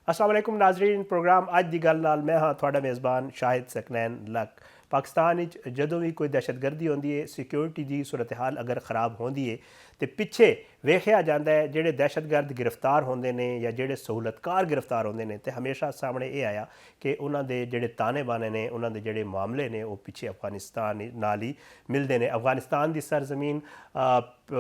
अस्सलाम वालेकुम नाजरीन। प्रोग्राम अज की गल नाल मैं हाँ थोड़ा मेज़बान शाहिद सकनैन लक। पाकिस्तान जदों भी कोई दहशतगर्दी होंदी है, सिक्योरिटी की सूरत हाल अगर ख़राब होंदी है तो पिछे वेख्या जाता है जेडे दहशतगर्द गिरफ्तार होंदे ने या जेडे सहूलतकार गिरफ्तार होंदे ने तो हमेशा सामने ये आया कि उन्होंने जेडे ताने बाने ने उन्होंने जेडे मामले ने वो पिछे अफगानिस्तान नाल ही मिलते हैं। अफगानिस्तान की सरजमीन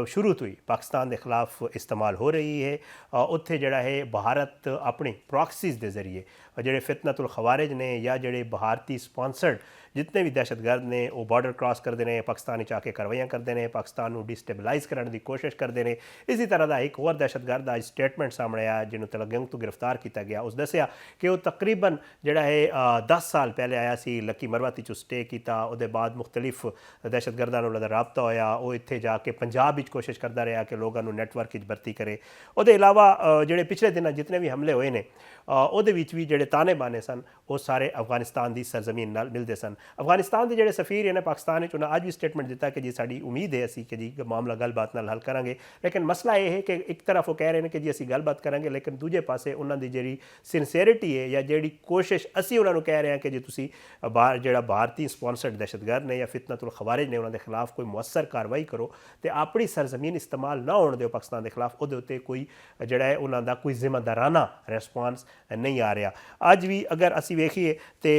शुरू तो ही पाकिस्तान के खिलाफ इस्तेमाल हो रही है। उत्थे जड़ा है भारत अपनी प्रॉक्सीज़ के जरिए जेडे फितनतुल खवारिज ने या जेडे भारतीय स्पॉन्सर्ड जितने भी दहशतगर्द ने वो बॉर्डर क्रॉस करते हैं, पाकिस्तान आके कार्रवाइयाँ करते हैं, पाकिस्तान को डिस्टेबलाइज करने की कोशिश करते हैं। इसी तरह का एक और दहशतगर्द आज स्टेटमेंट सामने आया जिन्होंने तलगंग तो गिरफ्तार किया गया। उस दसिया कि वो तकरीबन जड़ा है 10 साल पहले आया सी, लकी मरवती चो स्टे किया, उसके बाद मुख्तलिफ दहशतगर्दा नाल रबता होया, वो इत्थे जाके पंजाब कोशिश करता रहा कि लोगों को नैटवर्क भर्ती करे। उसके अलावा जोड़े पिछले दिन जितने भी हमले हुए हैं ਉਹਦੇ ਵਿੱਚ भी ਜਿਹੜੇ ताने बाने सन वो सारे अफगानिस्तान की सरजमीन नाल मिलते सन। अफगानिस्तान के जोड़े सफ़ीर ने पाकिस्तान उन्हें अज भी स्टेटमेंट दिता कि जी साड़ी उम्मीद है असी कि जी मामला गलबात नाल हल करांगे, लेकिन मसला ये है कि एक तरफ वो कह रहे हैं कि जी असी गलबात करांगे, लेकिन दूजे पासे उन्होंने जी सिनसेरिटी है या जी कोशिश असी उन्होंने कह रहे हैं कि जी तुसी जो भारतीय स्पॉन्सर्ड दहशतगर्द ने या फितनतुल खवारिज ने उन्होंने खिलाफ कोई मुअस्सर कार्रवाई करो तो अपनी सरजमीन इस्तेमाल ना होने दो पाकिस्तान के खिलाफ, वो कोई जड़ा है उन्होंने कोई जिम्मेदाराना रिस्पॉन्स नहीं आ रहा। अज भी अगर असी वेखीए तो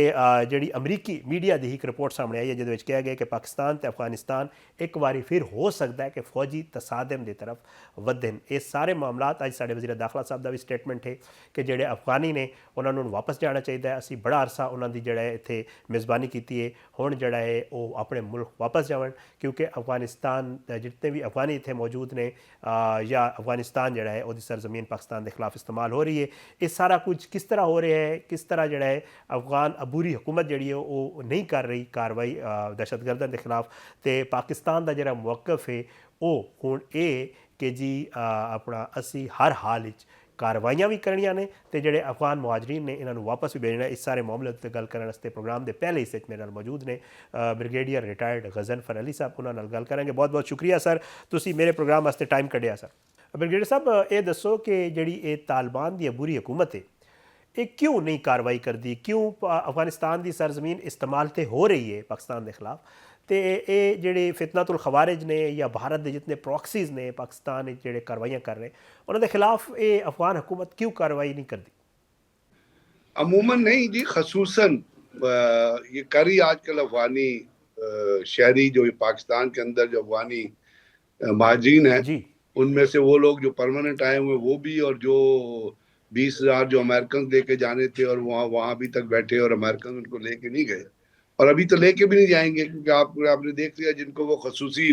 जी अमरीकी मीडिया की एक रिपोर्ट सामने आई है जिस कहा गया कि पाकिस्तान तो अफगानिस्तान एक बारी फिर हो सकता है कि फौजी तसादम की तरफ वधन। ये सारे मामला अज साढ़े वज़ीर दाखिला साहब का भी स्टेटमेंट है कि जोड़े अफगानी ने उन्होंने वापस जाना चाहिए। असी बड़ा अरसा उन्होंने जड़ा है इतने मेज़बानी की है, हुण जड़ा है वो अपने मुल्क वापस जावन, क्योंकि अफगानिस्तान जितने भी अफगानी इतने मौजूद ने या अफगानिस्तान जड़ा है वो सरजमीन पाकिस्तान के खिलाफ इस्तेमाल हो रही है। ये सारा कुछ किस तरह हो रहा है, किस तरह जड़ा है अफगान अबूरी हुकूमत जी वो नहीं कर रही कार्रवाई दहशतगर्दों के खिलाफ, तो पाकिस्तान का जरा मौकफ है वो हुण ये कि जी अपना असी हर हाल कार्रवाइयाँ भी करनिया ने तो जोड़े अफगान मुहाजरीन ने इन्होंने वापस भी भेजना। इस सारे मामले पर गल करने प्रोग्राम के पहले हिस्से मेरे नाल मौजूद ने ब्रिगेडियर रिटायर्ड गजनफर अली साहब, उन्होंने गल करेंगे। बहुत बहुत शुक्रिया सर, तुसी मेरे प्रोग्राम वास्ते टाइम कढ़िया। सर ब्रिगेडियर साहब ये दसो कि जी तालिबान की अबूरी हुकूमत है ये क्यों नहीं कार्रवाई करती, क्यों अफगानिस्तान की सरजमीन इस्तेमाल तो हो रही है पाकिस्तान के खिलाफ, तो ये जोड़े फितनतुल खवारिज ने या भारत के जितने प्रॉक्सीज़ ने पाकिस्तान जोड़े कार्रवाइयाँ कर रहे उन्होंने खिलाफ ये अफगान हुकूमत क्यों कार्रवाई नहीं करती? अमूमन नहीं जी, खसूसन ये करी आजकल अफगानी शहरी जो पाकिस्तान के अंदर जो अफगानी महाजरीन है जी, उनमें से वो लोग जो परमानेंट आए हुए वो भी, और जो 20,000 जो अमेरिकन लेके जाने थे और वहां अभी तक बैठे और अमेरिकन उनको लेके नहीं गए और अभी तो लेके भी नहीं जाएंगे, क्योंकि आपने देख लिया जिनको वो खसूसी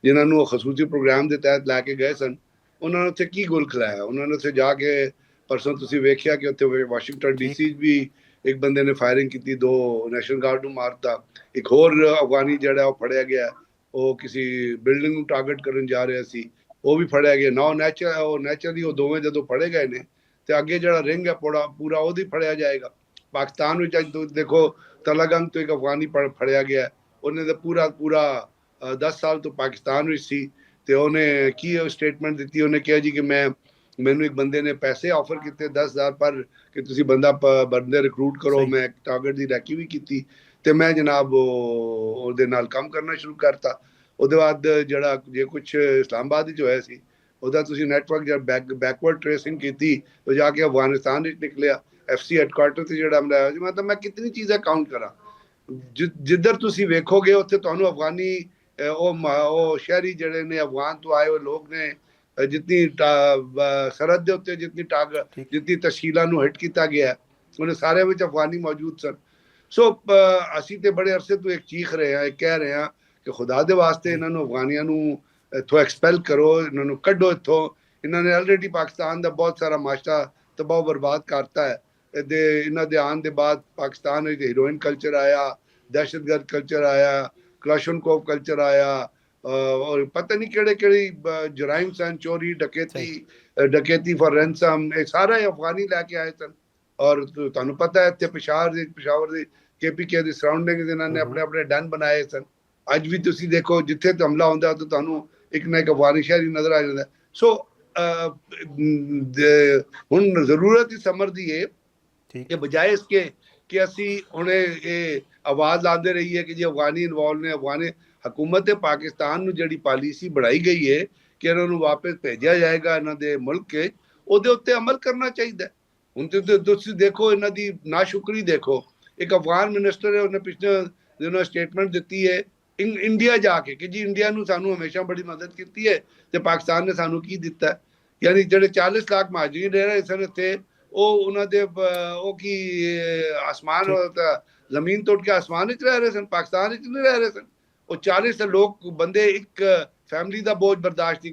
जिन्होंने वो खसूसी प्रोग्राम के तहत लैके गए सन उन्होंने उत्थे की गुल खिलाया। उन्होंने उत्थे जाके परसों तुसी वेखिया कि उत्थे वाशिंगटन डीसी भी एक बंदे ने फायरिंग की, 2 नेशनल गार्ड मारता, एक होर अफगानी जड़ा वो फड़िया गया, वो किसी बिल्डिंग टारगेट करने जा रहा सी, वो भी फड़िया गया ना। नैचुरली वो दोवें जो फड़े गए ने तो अगे जड़ा रिंग है पूरा वो भी फड़िया जाएगा। पाकिस्तान में तो देखो तलागंग तो एक अफगानी फड़िया गया, उन्हें तो पूरा 10 साल तो पाकिस्तान में सी, तो उन्हें की स्टेटमेंट दी, उन्हें कहा जी कि मैनू एक बंदे ने पैसे ऑफर किए 10,000 पर कि तुसी बंदे रिक्रूट करो, मैं टारगेट की रैकी भी की तो मैं जनाब ਉਹਦੇ ਨਾਲ ਕੰਮ करना शुरू करता। ਉਹਦੇ बाद ਜਿਹੜਾ ਜੇ कुछ इस्लामाबाद जो है सी ਉਹਦਾ ਤੁਸੀਂ ਨੈਟਵਰਕ ਜਦ ਬੈਕਵਰਡ ਟ੍ਰੇਸਿੰਗ ਕੀਤੀ तो जाके अफगानिस्तान ਵਿੱਚ ਨਿਕਲਿਆ FC ਹੈਡਕੁਆਟਰ ਤੇ ਜਿਹੜਾ ਮਿਲਾਇਆ ਜੀ। मतलब मैं कितनी चीज़ें काउंट करा, जिधर ਤੁਸੀਂ ਵੇਖੋਗੇ ਉੱਥੇ ਤੁਹਾਨੂੰ ਅਫਗਾਨੀ ਉਹ ਸ਼ਹਿਰੀ ਜਿਹੜੇ ਨੇ ਅਫਗਾਨ ਤੋਂ ਆਏ ਹੋਏ ਲੋਕ ਨੇ जितनी सरहद के उत्ते जितनी तहसीलों ਨੂੰ ਹਿੱਟ ਕੀਤਾ ਗਿਆ ਉਹਨੇ ਸਾਰੇ ਵਿੱਚ ਅਫਗਾਨੀ मौजूद सन। सो ਅਸੀਂ ਤੇ बड़े अरसे तो एक चीख रहे हैं, कह रहे हैं कि खुदा दे वास्ते इन्होंने अफगानियों ਨੂੰ इत्थों एक्सपैल करो, इन्होंने कड्डो इत्थों। इन्होंने ऑलरेडी पाकिस्तान का बहुत सारा माशरा तबाह बर्बाद करता है। इन्हों के आने के बाद पाकिस्तान में हीरोइन कल्चर आया, दहशतगर्द कल्चर आया, क्लाशनकोव कल्चर आया, और पता नहीं केड़े केड़ी जराइम सन, चोरी डकैती फॉर रैंसम, ये सारा अफगानी लैके आए सन। और तुहानू पता है इत्थे पेशावर दी KPK दी सराउंडिंग इन्होंने अपने अपने डन बनाए सन। अज भी तुसी देखो जिथे तो हमला होंदा तो तुहानू एक ना एक अफगानी शहरी नजर आ जाता। सो हुण जरूरत ही समझ दी है ठीक कि बजाय इसके कि असी उन्हें ये आवाज़ लाते रही है कि जी अफगानी इन्वॉल्व ने अफगानी हुकूमत पाकिस्तान ਨੂੰ ਜਿਹੜੀ ਪਾਲਿਸੀ ਬਣਾਈ ਗਈ ਹੈ ਕਿ ਇਹਨਾਂ ਨੂੰ ਵਾਪਸ ਭੇਜਿਆ ਜਾਏਗਾ ਇਹਨਾਂ ਦੇ ਮੁਲਕ ਕੇ ਉਹਦੇ ਉੱਤੇ ਅਮਲ ਕਰਨਾ ਚਾਹੀਦਾ ਹੁਣ ਤੇ ਤੁਸੀਂ ਦੇਖੋ ਇਹਨਾਂ ਦੀ ਨਾਸ਼ੁਕਰੀ ਦੇਖੋ ਇੱਕ ਅਫਗਾਨ ਮਿਨਿਸਟਰ ਹੈ ਉਹਨੇ ਪਿਛਲੇ ਦਿਨੋਂ ਸਟੇਟਮੈਂਟ ਦਿੱਤੀ ਹੈ ਇੰਡੀਆ ਜਾ ਕੇ ਕਿ ਜੀ ਇੰਡੀਆ ਨੂੰ ਸਾਨੂੰ ਹਮੇਸ਼ਾ ਬੜੀ ਮਦਦ ਕੀਤੀ ਹੈ ਤੇ ਪਾਕਿਸਤਾਨ ਨੇ ਸਾਨੂੰ ਕੀ ਦਿੱਤਾ ਯਾਨੀ ਜਿਹੜੇ 40 ਲੱਖ ਮਹਾਜਰੀਨ ਰਹਿ ਰਹੇ ਸਨ ਇੱਥੇ ਉਹ ਉਹਨਾਂ ਦੇ ਉਹ ਕੀ ਆਸਮਾਨ ਜ਼ਮੀਨ ਤੋੜ ਕੇ ਆਸਮਾਨ ਵਿੱਚ ਰਹਿ ਰਹੇ ਸਨ ਪਾਕਿਸਤਾਨ ਵਿੱਚ ਨਹੀਂ ਰਹਿ ਰਹੇ ਸਨ ਉਹ 40 ਲੋਕ ਬੰਦੇ ਇੱਕ ਫੈਮਿਲੀ ਦਾ ਬੋਝ ਬਰਦਾਸ਼ਤ ਨਹੀਂ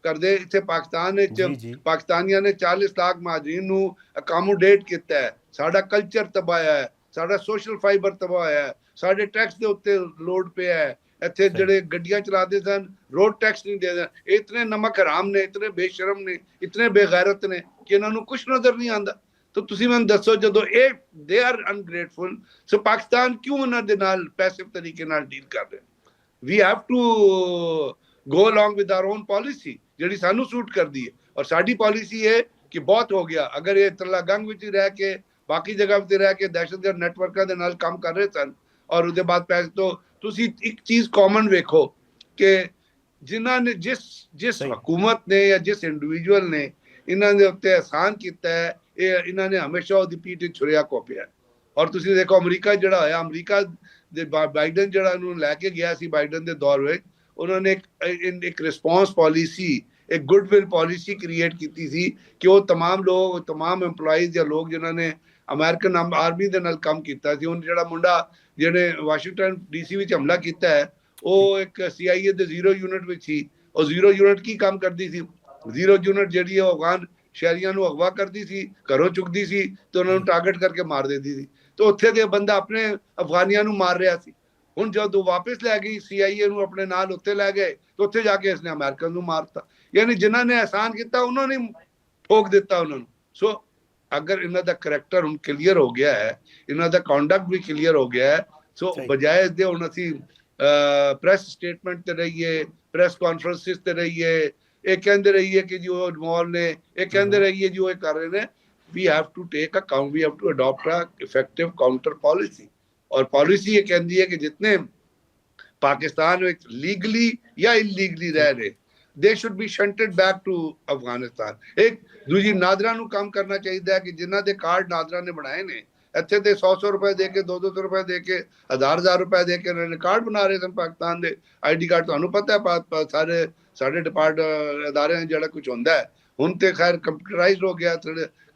ਕਰਦੇ ਇੱਥੇ ਪਾਕਿਸਤਾਨ ਵਿੱਚ ਪਾਕਿਸਤਾਨੀਆਂ ਨੇ 40 ਲੱਖ ਮਹਾਜਰੀਨ ਨੂੰ ਅਕਾਮੋਡੇਟ ਕੀਤਾ ਹੈ ਸਾਡਾ ਕਲਚਰ ਤਬਾਇਆ ਹੈ ਸਾਡਾ ਸੋਸ਼ਲ ਫਾਈਬਰ ਤਬਾਇਆ ਹੈ ਸਾਡੇ ਟੈਕਸ ਦੇ ਉੱਤੇ ਲੋਡ ਪਿਆ ਹੈ ਇੱਥੇ ਜਿਹੜੇ ਗੱਡੀਆਂ ਚਲਾਉਂਦੇ ਸਨ ਰੋਡ ਟੈਕਸ ਨਹੀਂ ਦੇ ਇਹ ਇਤਨੇ ਨਮਕ ਹਰਾਮ ਨੇ ਇਤਨੇ ਬੇਸ਼ਰਮ ਨੇ ਇਤਨੇ ਬੇਗੈਰਤ ਨੇ ਕਿ ਇਹਨਾਂ ਨੂੰ ਕੁਝ ਨਜ਼ਰ ਨਹੀਂ ਆਉਂਦਾ ਤਾਂ ਤੁਸੀਂ ਮੈਨੂੰ ਦੱਸੋ ਜਦੋਂ ਇਹ ਦੇ ਆਰ ਅਨਗ੍ਰੇਟਫੁਲ ਸੋ ਪਾਕਿਸਤਾਨ ਕਿਉਂ ਉਹਨਾਂ ਦੇ ਨਾਲ ਪੈਸਿਵ ਤਰੀਕੇ ਨਾਲ ਡੀਲ ਕਰ ਰਿਹਾ we have to go along with our own policy ਜਿਹੜੀ ਸਾਨੂੰ ਸੂਟ ਕਰਦੀ ਹੈ ਔਰ ਸਾਡੀ ਪਾਲਿਸੀ ਹੈ ਕਿ ਬਹੁਤ ਹੋ ਗਿਆ ਅਗਰ ਇਹ ਤਲਾ ਗੰਗ ਵਿੱਚ ਰਹਿ ਕੇ ਬਾਕੀ ਜਗ੍ਹਾ ਤੇ ਰਹਿ ਕੇ ਦਹਿਸ਼ਤਗਰਦ ਨੈਟਵਰਕਾਂ ਦੇ ਨਾਲ ਕੰਮ ਕਰ ਰਹੇ ਸਨ ਔਰ ਉਹਦੇ ਬਾਅਦ ਪੈਸੇ ਤੋਂ ਤੁਸੀਂ ਇੱਕ ਚੀਜ਼ ਕਾਮਨ ਵੇਖੋ ਕਿ ਜਿਨ੍ਹਾਂ ਨੇ ਜਿਸ ਹਕੂਮਤ ਨੇ ਜਾਂ ਜਿਸ ਇੰਡੀਵਿਜੂਅਲ ਨੇ ਇਹਨਾਂ ਦੇ ਉੱਤੇ ਅਹਿਸਾਨ ਕੀਤਾ ਹੈ ਇਹ ਇਹਨਾਂ ਨੇ ਹਮੇਸ਼ਾ ਉਹਦੀ ਪੀਠ 'ਤੇ ਛੁਰਿਆ ਘੋਪਿਆ ਔਰ ਤੁਸੀਂ ਦੇਖੋ ਅਮਰੀਕਾ ਜਿਹੜਾ ਹੋਇਆ ਅਮਰੀਕਾ ਦੇ ਬਾਈਡਨ ਜਿਹੜਾ ਉਹਨੂੰ ਲੈ ਕੇ ਗਿਆ ਸੀ ਬਾਈਡਨ ਦੇ ਦੌਰ ਵਿੱਚ ਉਹਨਾਂ ਨੇ ਇੱਕ ਰਿਸਪੌਂਸ ਪਾਲਿਸੀ ਇੱਕ ਗੁੱਡਵਿਲ ਪਾਲਿਸੀ ਕ੍ਰੀਏਟ ਕੀਤੀ ਸੀ ਕਿ ਉਹ ਤਮਾਮ ਲੋਕ ਤਮਾਮ EMPLOYEES ਜਾਂ ਲੋਕ ਜਿਨ੍ਹਾਂ ਨੇ ਅਮਰੀਕਨ ਆਰਮੀ ਦੇ ਨਾਲ ਕੰਮ ਕੀਤਾ ਸੀ ਹੁਣ ਜਿਹੜਾ ਮੁੰਡਾ ਜਿਹੜੇ ਵਾਸ਼ਿੰਗਟਨ DC ਵਿੱਚ ਹਮਲਾ ਕੀਤਾ ਹੈ ਉਹ ਇੱਕ CIA ਦੇ 0 ਯੂਨਿਟ ਵਿੱਚ ਸੀ ਉਹ 0 ਯੂਨਿਟ ਕੀ ਕੰਮ ਕਰਦੀ ਸੀ 0 ਯੂਨਿਟ ਜਿਹੜੀ ਹੈ ਅਫਗਾਨ ਸ਼ਹਿਰੀਆਂ ਨੂੰ ਅਗਵਾ ਕਰਦੀ ਸੀ ਘਰੋਂ ਚੁੱਕਦੀ ਸੀ ਤੇ ਉਹਨਾਂ ਨੂੰ ਟਾਰਗੇਟ ਕਰਕੇ ਮਾਰ ਦਿੰਦੀ ਸੀ ਤੇ ਉੱਥੇ ਦੇ ਬੰਦਾ ਆਪਣੇ ਅਫਗਾਨੀਆਂ ਨੂੰ ਮਾਰ ਰਿਹਾ ਸੀ ਹੁਣ ਜਦੋਂ ਵਾਪਸ ਲੈ ਗਈ CIA ਨੂੰ ਆਪਣੇ ਨਾਲ ਉੱਥੇ ਲੈ ਗਏ ਤੇ ਉੱਥੇ ਜਾ ਕੇ ਇਸਨੇ ਅਮਰੀਕਨ ਨੂੰ ਮਾਰਤਾ ਯਾਨੀ ਜਿਨ੍ਹਾਂ ਨੇ ਅਹਿਸਾਨ ਕੀਤਾ ਉਹਨਾਂ ਨੇ ਠੋਕ ਦਿੱਤਾ ਉਹਨਾਂ ਨੂੰ ਸੋ ਅਗਰ ਇਹਨਾਂ ਦਾ ਕਰੈਕਟਰ ਹੁਣ ਕਲੀਅਰ ਹੋ ਗਿਆ ਹੈ ਇਹਨਾਂ ਦਾ ਕੰਡਕਟ ਵੀ ਕਲੀਅਰ ਹੋ ਗਿਆ ਹੈ ਸੋ ਬਜਾਏ ਦੇ ਹੁਣ ਅਸੀਂ ਪ੍ਰੈਸ ਸਟੇਟਮੈਂਟ ਤੇ ਰਹੀਏ ਪ੍ਰੈਸ ਕਾਨਫਰੰਸਿਸ ਤੇ ਰਹੀਏ ਇਹ ਕਹਿੰਦੇ ਰਹੀਏ ਕਿ ਜੀ ਉਹ ਇਨਵੋਲਵ ਨੇ ਇਹ ਕਹਿੰਦੇ ਰਹੀਏ ਜੀ ਉਹ ਇਹ ਕਰ ਰਹੇ ਨੇ we have to take account we have to adopt a effective counter policy और पॉलिसी ये कहती है कि जितने पाकिस्तान में लीगली या इलीगली रह रहे they should be shunted back to Afghanistan एक दूसरी नादरा ਨੂੰ ਕੰਮ ਕਰਨਾ ਚਾਹੀਦਾ ਹੈ ਕਿ ਜਿਨ੍ਹਾਂ ਦੇ ਕਾਰਡ ਨਾਦਰਾ ਨੇ ਬਣਾਏ ਨੇ ਇੱਥੇ ਤੇ 100 ਰੁਪਏ ਦੇ ਕੇ 200 ਰੁਪਏ ਦੇ ਕੇ 1000 ਰੁਪਏ ਦੇ ਕੇ ਇਹਨਾਂ ਨੇ ਕਾਰਡ ਬਣਾ ਰਹੇ ਸਨ ਪਾਕਿਸਤਾਨ ਦੇ ਆਈਡੀ ਕਾਰਡ ਤੁਹਾਨੂੰ ਪਤਾ ਹੈ ਸਾਰੇ ਸਾਡੇ ਡਿਪਾਰਟਮੈਂਟ ਅਦਾਰਿਆਂ ਜਿਹੜਾ ਕੁਝ ਹੁੰਦਾ ਹੈ ਹੁਣ ਤੇ ਖੈਰ ਕੰਪਿਊਟਰਾਈਜ਼ਡ ਹੋ ਗਿਆ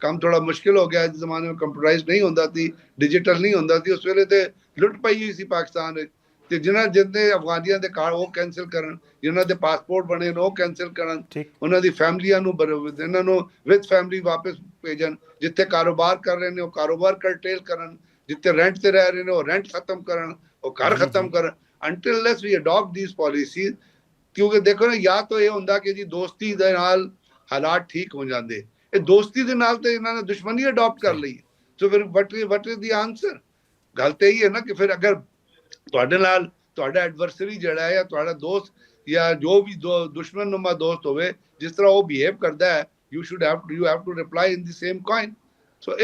ਕੰਮ ਥੋੜਾ ਮੁਸ਼ਕਿਲ ਹੋ ਗਿਆ ਇਸ ਜ਼ਮਾਨੇ ਵਿੱਚ ਕੰਪਿਊਟਰਾਈਜ਼ਡ ਨਹੀਂ ਹੁੰਦਾ ਸੀ ਡਿਜੀਟਲ ਨਹੀਂ ਹੁੰਦਾ ਸੀ ਉਸ ਵੇਲੇ ਤੇ ਲੁੱਟ ਪਈ ਹੋਈ ਸੀ ਪਾਕਿਸਤਾਨ ਵਿੱਚ ਤੇ ਜਿੰਨੇ ਅਫਗਾਨੀਆਂ ਦੇ ਕਾਰਡ ਉਹ ਕੈਂਸਲ ਕਰਨ ਜਿਨ੍ਹਾਂ ਦੇ ਪਾਸਪੋਰਟ ਬਣੇ ਨੇ ਉਹ ਕੈਂਸਲ ਕਰਨ ਉਹਨਾਂ ਦੀ ਫੈਮਲੀਆਂ ਨੂੰ ਇਹਨਾਂ ਨੂੰ ਵਿਦ ਫੈਮਲੀ ਵਾਪਸ ਭੇਜਣ ਜਿੱਥੇ ਕਾਰੋਬਾਰ ਕਰ ਰਹੇ ਨੇ ਉਹ ਕਾਰੋਬਾਰ ਕਰਟੇਲ ਕਰਨ ਜਿੱਥੇ ਰੈਂਟ ਤੇ ਰਹਿ ਰਹੇ ਨੇ ਉਹ ਰੈਂਟ ਖਤਮ ਕਰਨ ਉਹ ਘਰ ਖਤਮ ਕਰਨ until unless we adopt these policies ਕਿਉਂਕਿ ਦੇਖੋ ਨਾ ਜਾਂ ਤਾਂ ਇਹ ਹੁੰਦਾ ਕਿ ਜੀ ਦੋਸਤੀ ਦੇ ਨਾਲ ਹਾਲਾਤ ਠੀਕ ਹੋ ਜਾਂਦੇ ਇਹ ਦੋਸਤੀ ਦੇ ਨਾਲ ਤੇ ਇਹਨਾਂ ਨੇ ਦੁਸ਼ਮਣੀ ਅਡਾਪਟ ਕਰ ਲਈ ਸੋ ਫਿਰ ਵਟ ਇਜ਼ ਦੀ ਆਨਸਰ ਗੱਲ ਤੇ ਇਹ ਹੈ ਨਾ ਕਿ ਫਿਰ ਅਗਰ ਤੁਹਾਡੇ ਨਾਲ ਤੁਹਾਡਾ ਐਡਵਰਸਰੀ ਜਿਹੜਾ ਹੈ ਜਾਂ ਤੁਹਾਡਾ ਦੋਸਤ ਜਾਂ ਜੋ ਵੀ ਦੁਸ਼ਮਣਨੁਮਾ ਦੋਸਤ ਹੋਵੇ ਜਿਸ ਤਰ੍ਹਾਂ ਉਹ ਬਿਹੇਵ ਕਰਦਾ ਹੈ you have to reply in the same coin so